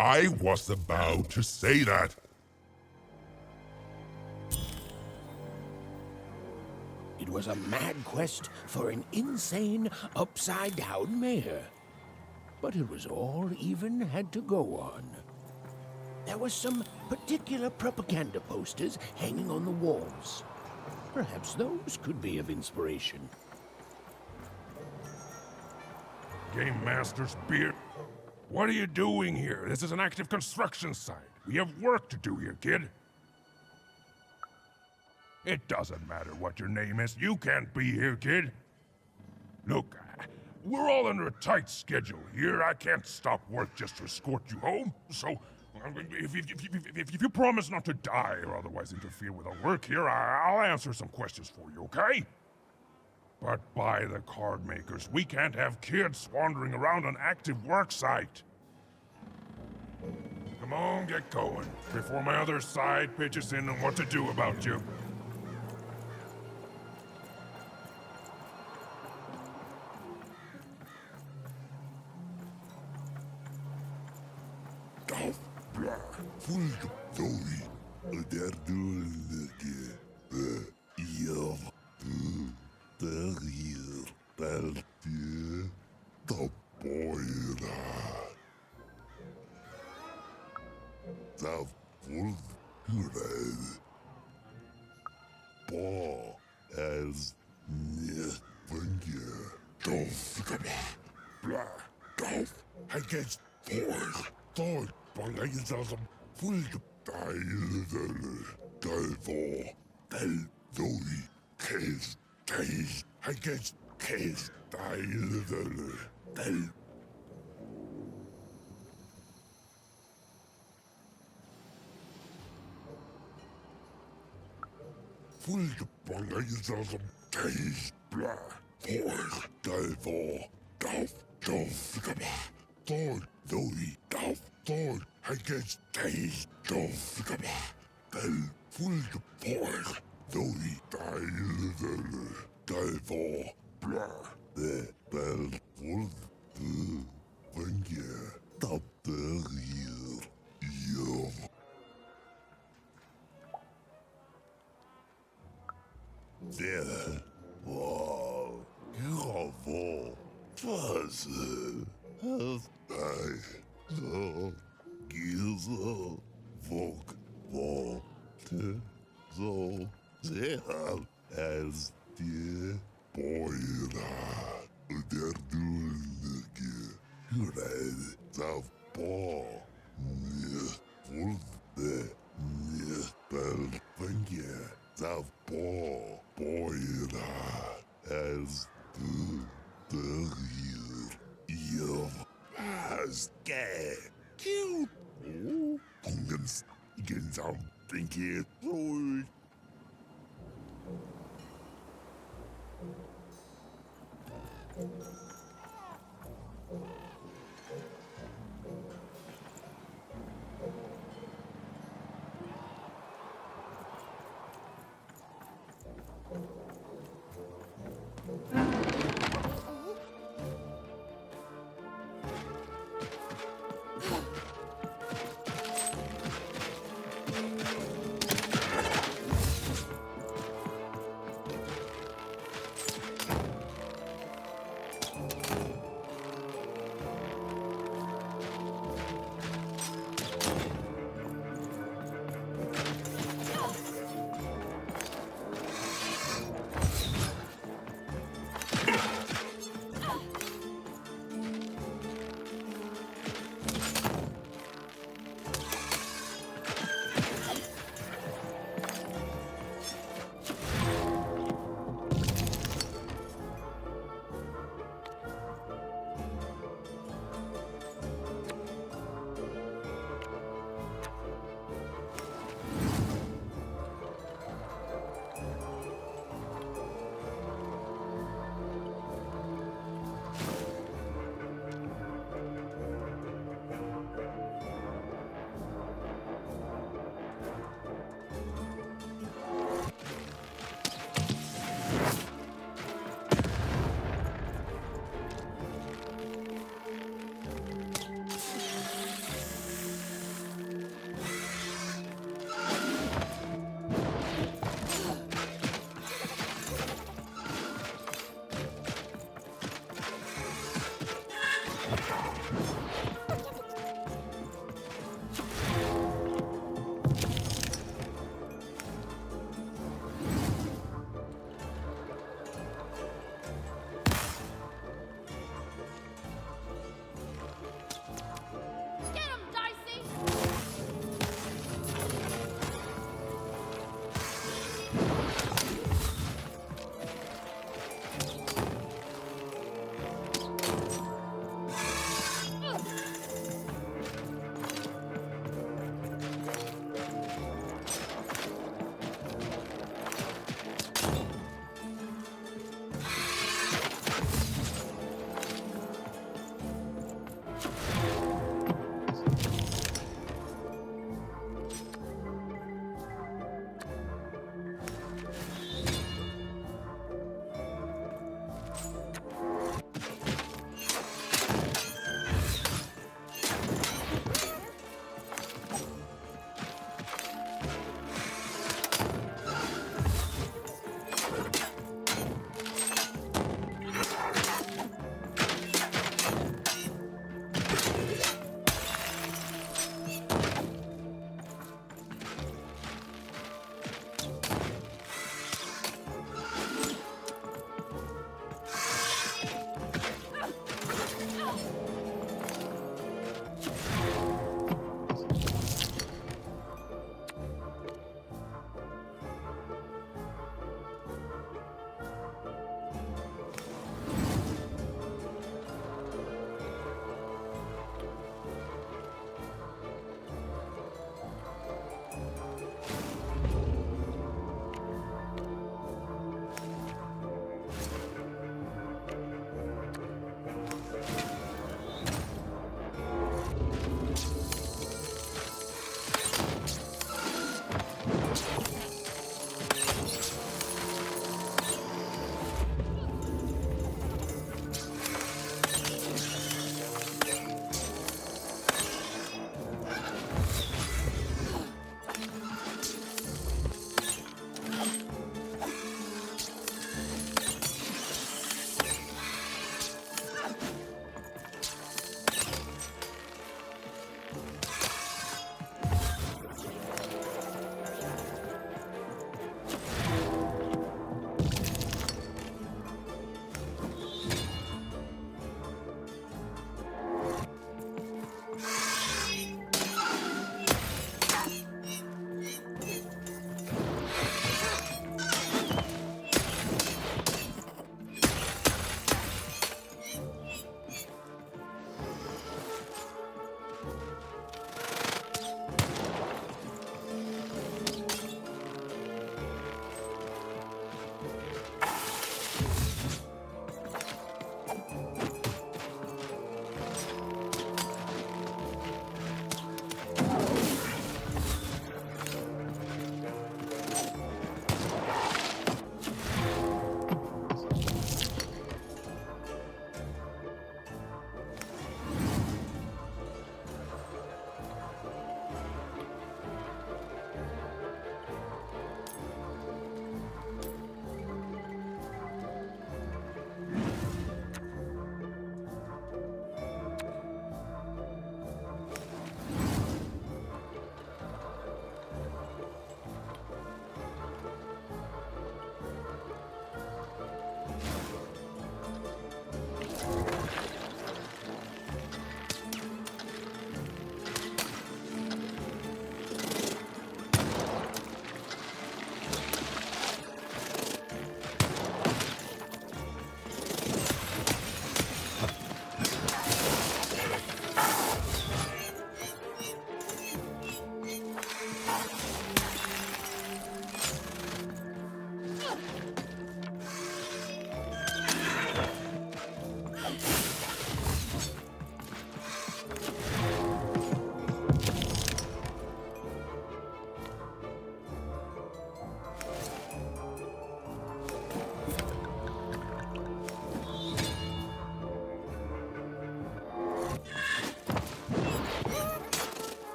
I was about to say that. It was a mad quest for an insane, upside-down mayor. But it was all even had to go on. There were some particular propaganda posters hanging on the walls. Perhaps those could be of inspiration. Game Master's beard. What are you doing here? This is an active construction site. We have work to do here, kid. It doesn't matter what your name is. You can't be here, kid. Look, we're all under a tight schedule here. I can't stop work just to escort you home. So, if you promise not to die or otherwise interfere with our work here, I'll answer some questions for you, okay? But by the card makers, we can't have kids wandering around an active work site. Come on, get going, before my other side pitches in on what to do about you.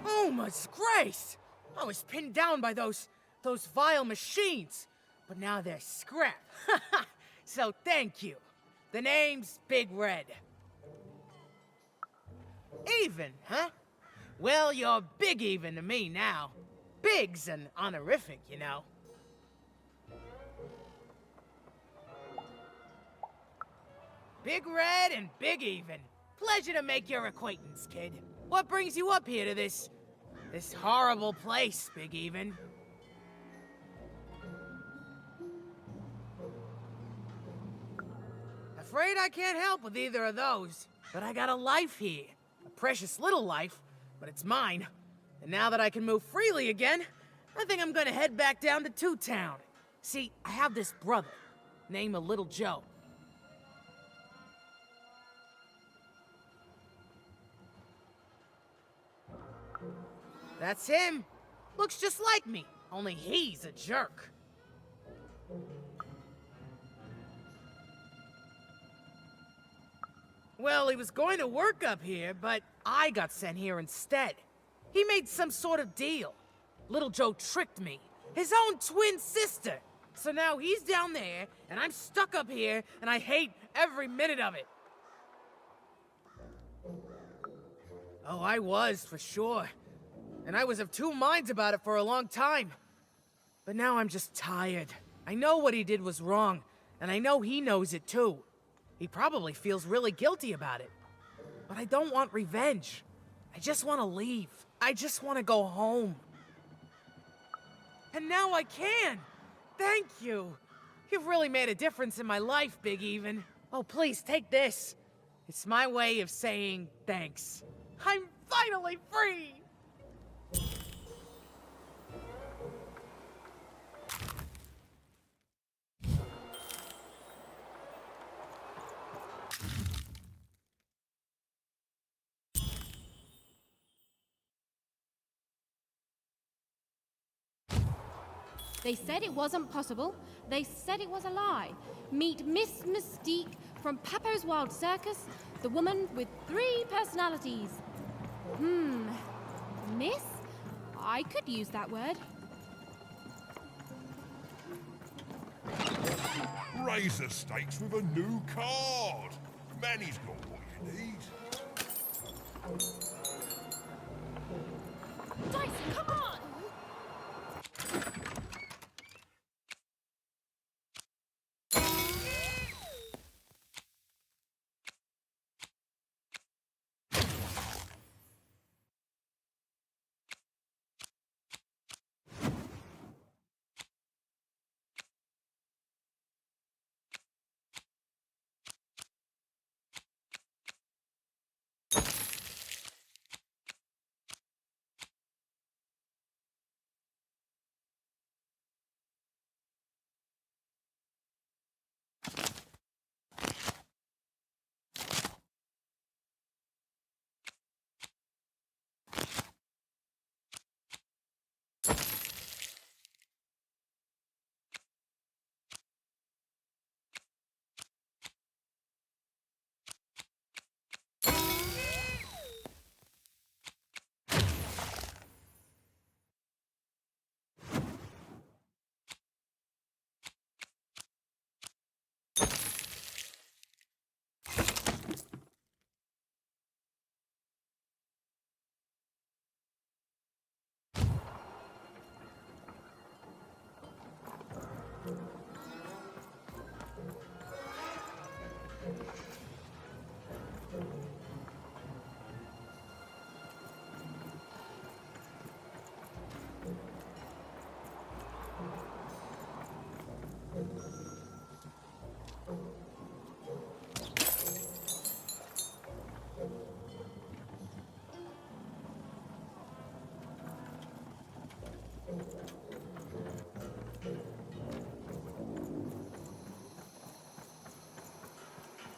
Oh, my disgrace! I was pinned down by those vile machines, but now they're scrap. So thank you. The name's Big Red. Even, huh? Well, you're big even to me now. Big's an honorific, you know. Big Red and Big Even. Pleasure to make your acquaintance, kid. What brings you up here to this horrible place, Big Even? Afraid I can't help with either of those, but I got a life here. A precious little life, but it's mine. And now that I can move freely again, I think I'm gonna head back down to Two Town. See, I have this brother, named Little Joe. That's him. Looks just like me, only he's a jerk. Well, he was going to work up here, but I got sent here instead. He made some sort of deal. Little Joe tricked me, his own twin sister. So now he's down there, and I'm stuck up here, and I hate every minute of it. Oh, I was, for sure. And I was of two minds about it for a long time. But now I'm just tired. I know what he did was wrong, and I know he knows it too. He probably feels really guilty about it. But I don't want revenge. I just want to leave. I just want to go home. And now I can! Thank you! You've really made a difference in my life, Big Even. Oh, please, take this. It's my way of saying thanks. I'm finally free! They said it wasn't possible. They said it was a lie. Meet Miss Mystique from Papo's Wild Circus, the woman with 3 personalities. Miss? I could use that word. Raise the stakes with a new card. Manny's got what you need. Dice, come on!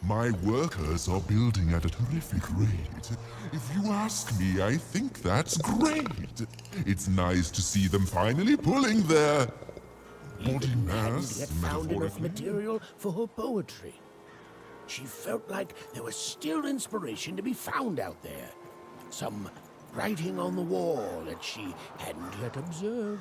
My workers are building at a terrific rate. If you ask me, I think that's great. It's nice to see them finally pulling their body Hadn't mass, yet found enough metaphorically. material for her poetry. She felt like there was still inspiration to be found out there. Some writing on the wall that she hadn't yet observed.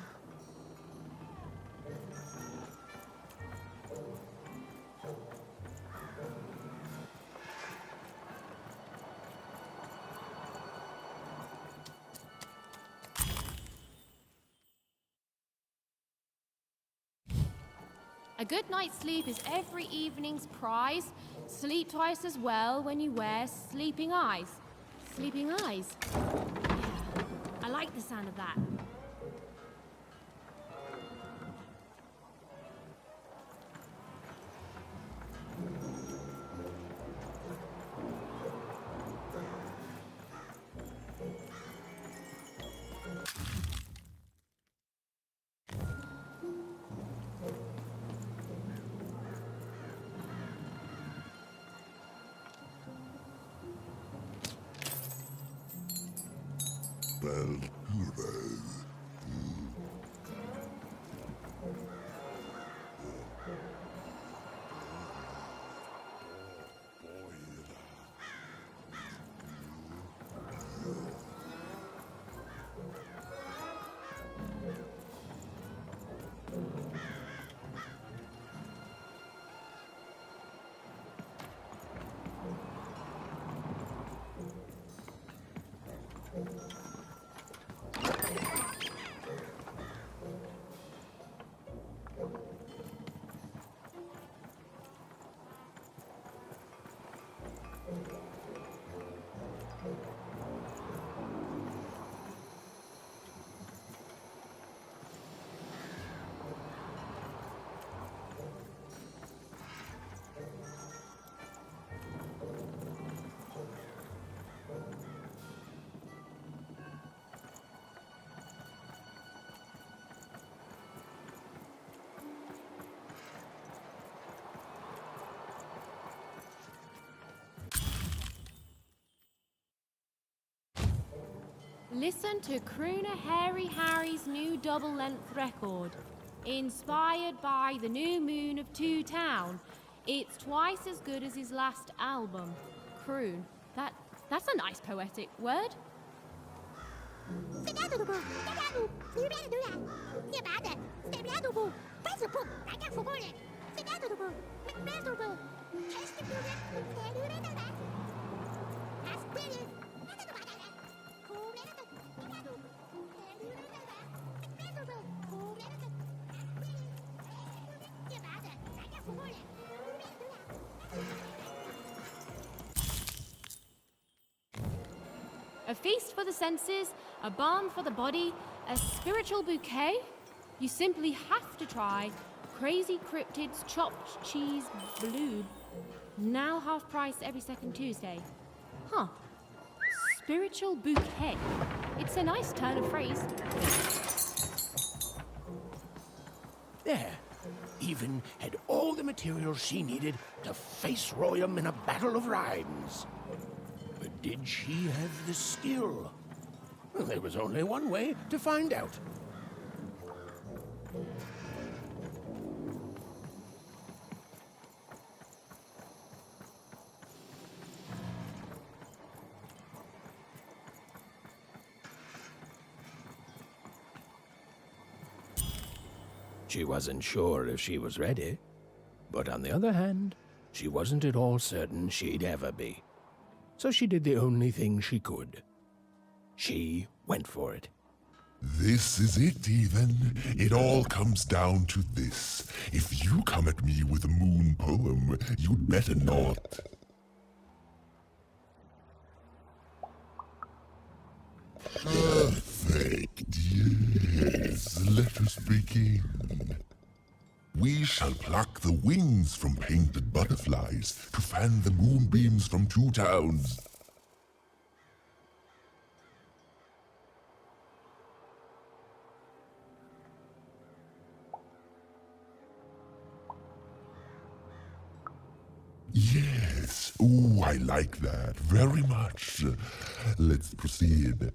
A good night's sleep is every evening's prize. Sleep twice as well when you wear sleeping eyes. Sleeping eyes? Yeah, I like the sound of that. Listen to Crooner Hairy Harry's new double-length record. Inspired by the new moon of Two Town. It's twice as good as his last album. Croon. That's a nice poetic word. A feast for the senses, a balm for the body, a spiritual bouquet? You simply have to try Crazy Cryptid's Chopped Cheese Bloob. Now half price every second Tuesday. Huh. Spiritual bouquet. It's a nice turn of phrase. There. Even had all the material she needed to face Royum in a battle of rhymes. But did she have the skill? Well, there was only one way to find out. She wasn't sure if she was ready, but on the other hand, she wasn't at all certain she'd ever be. So she did the only thing she could. She went for it. This is it, even. It all comes down to this. If you come at me with a moon poem, you'd better not. Perfect, yes. Let us begin. We shall pluck the wings from painted butterflies to fan the moonbeams from Two Towns. Yes, Oh, I like that very much. Let's proceed.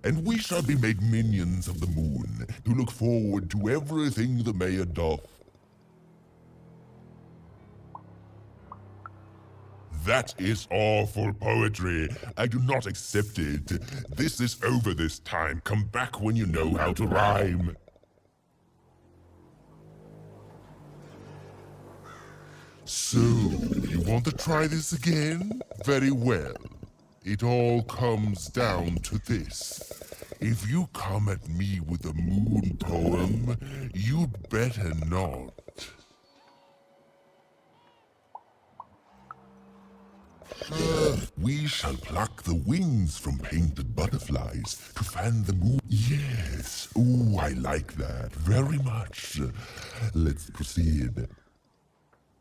And we shall be made minions of the moon, to look forward to everything the mayor doth. That is awful poetry. I do not accept it. This is over this time. Come back when you know how to rhyme. So, you want to try this again? Very well. It all comes down to this. If you come at me with a moon poem, you'd better not. We shall pluck the wings from painted butterflies to fan the moon. Yes, oh, I like that very much. Let's proceed.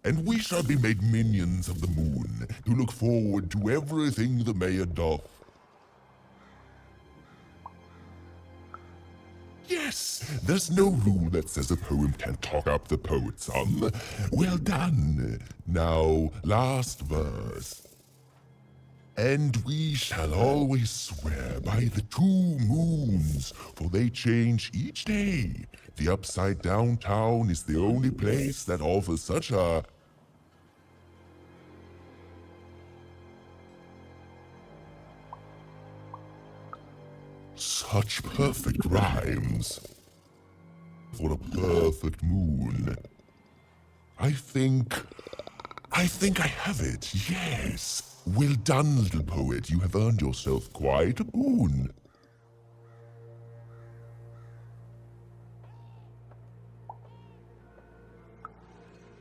And we shall be made minions of the moon to look forward to everything the mayor doth. Yes, there's no rule that says a poem can't talk up the poet some. Well done. Now, last verse. And we shall always swear by the 2 moons, for they change each day. The upside down town is the only place that offers such a... such perfect rhymes. For a perfect moon. I think I have it, yes. Well done, little poet. You have earned yourself quite a boon.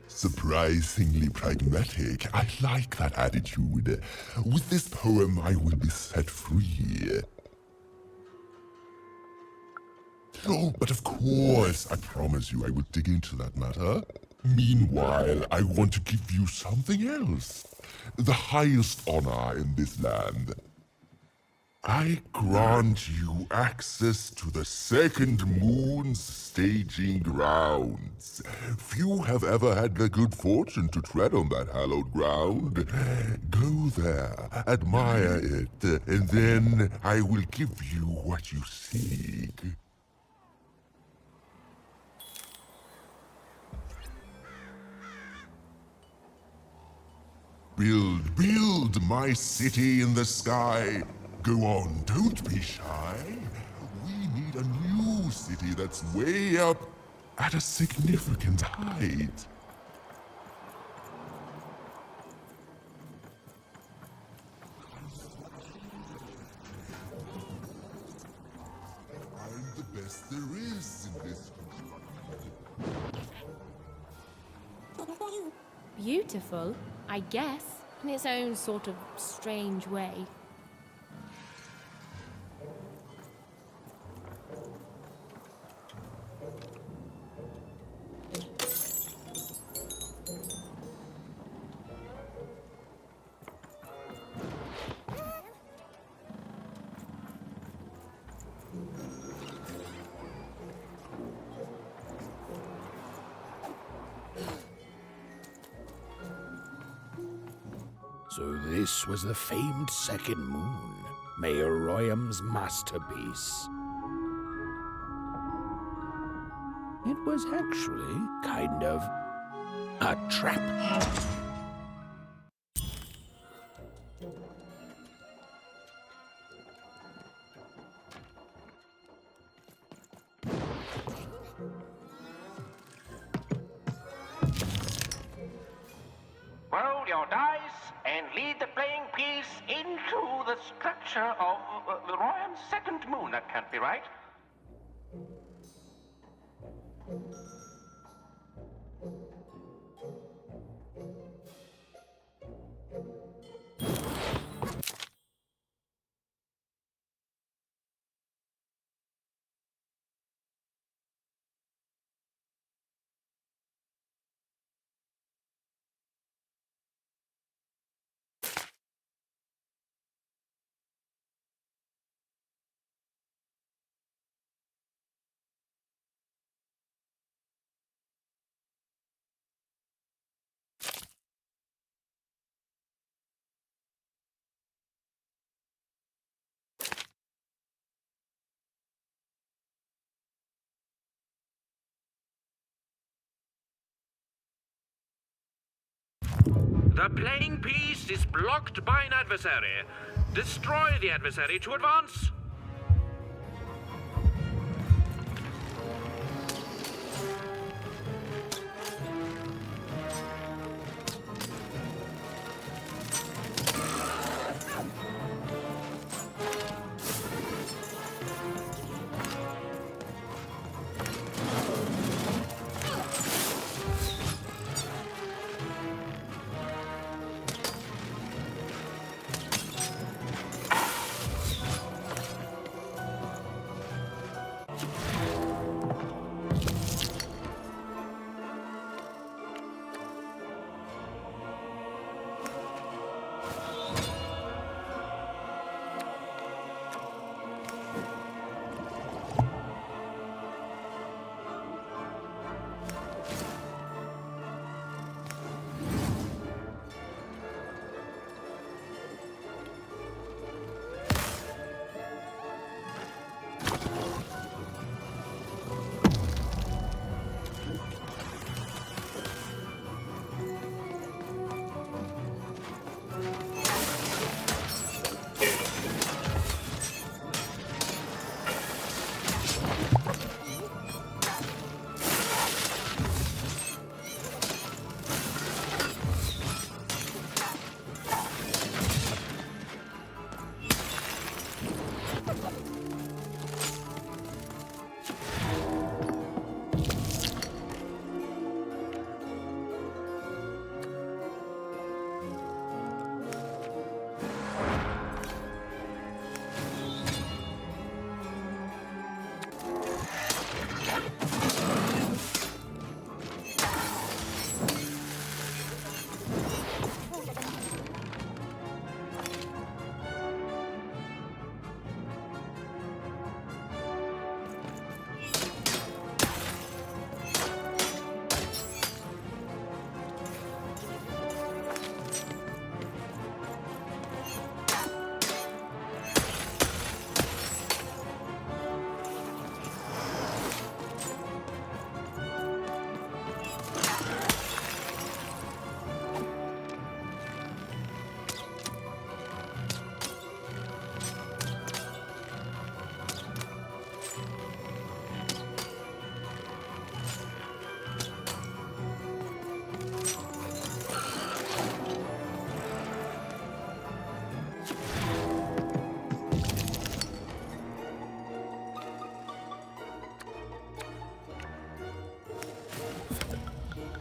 Surprisingly pragmatic. I like that attitude. With this poem, I will be set free. Oh, but of course, I promise you I will dig into that matter. Meanwhile, I want to give you something else. The highest honor in this land. I grant you access to the second moon's staging grounds. Few have ever had the good fortune to tread on that hallowed ground. Go there, admire it, and then I will give you what you seek. Build my city in the sky. Go on, don't be shy. We need a new city that's way up at a significant height. I'm the best there is in this Beautiful, I guess, in its own sort of strange way. So this was the famed second moon, Mayor Royham's masterpiece. It was actually kind of a trap. Roll your dice and lead the playing piece into the structure of Royan's second moon. That can't be right. The playing piece is blocked by an adversary. Destroy the adversary to advance.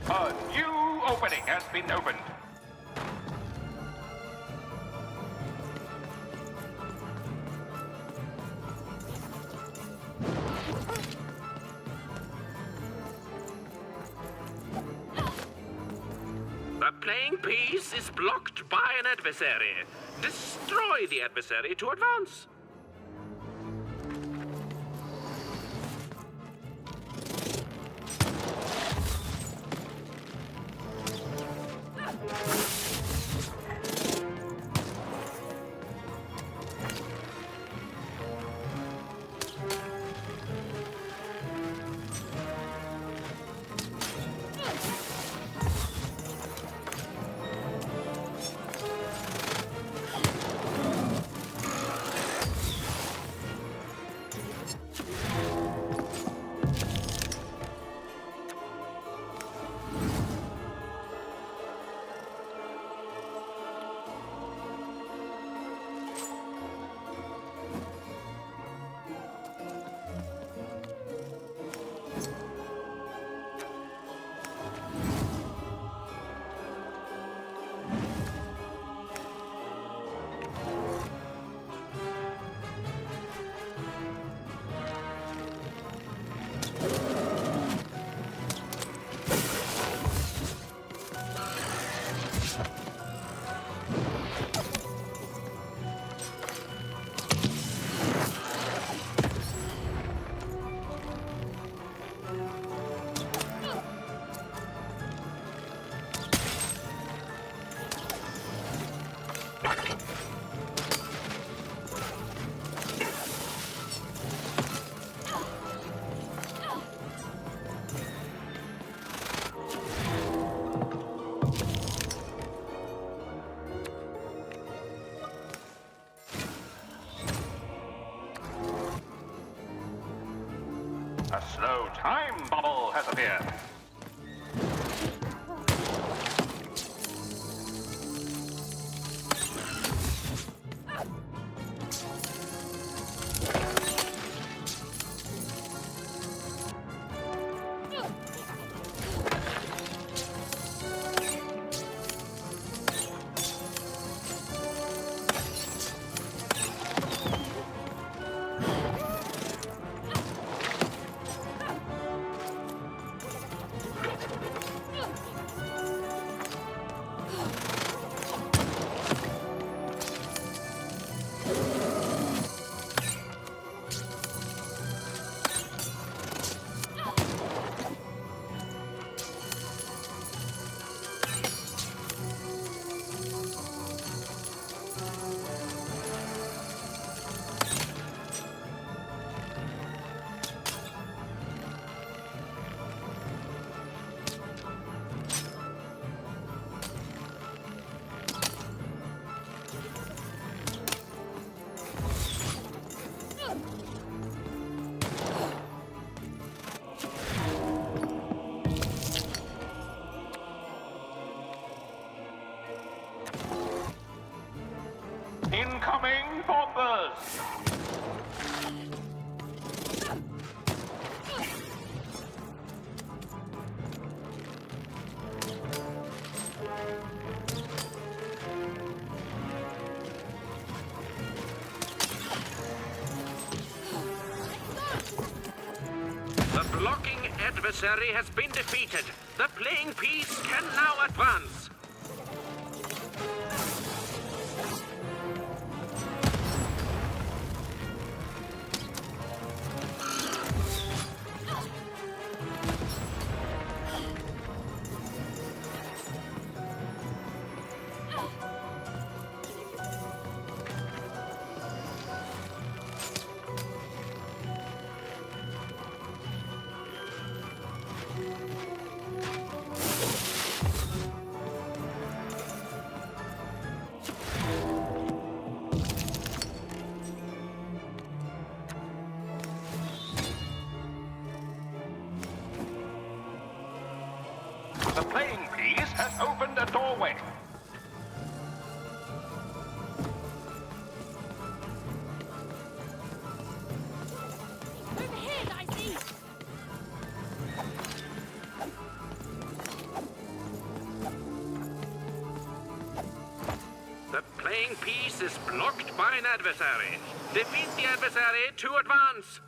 A new opening has been opened. The playing piece is blocked by an adversary. Destroy the adversary to advance. A slow time bubble has appeared. Incoming bombers! The blocking adversary has been defeated. The playing piece can now advance. The playing piece has opened a doorway. Over here, Dicey! The playing piece is blocked by an adversary. Defeat the adversary to advance.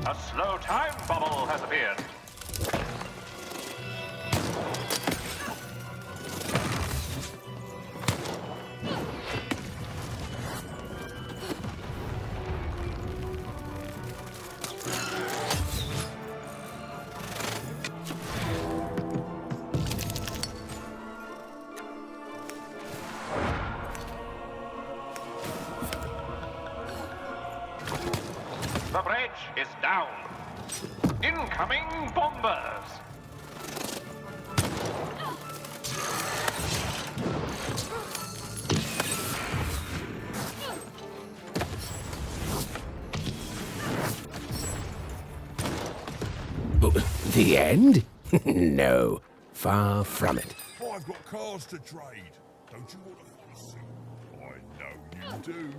A slow time bubble has appeared. The bridge is down. Incoming bombers! The end? No, far from it. I've got cars to trade. Don't you want to see? I know you do.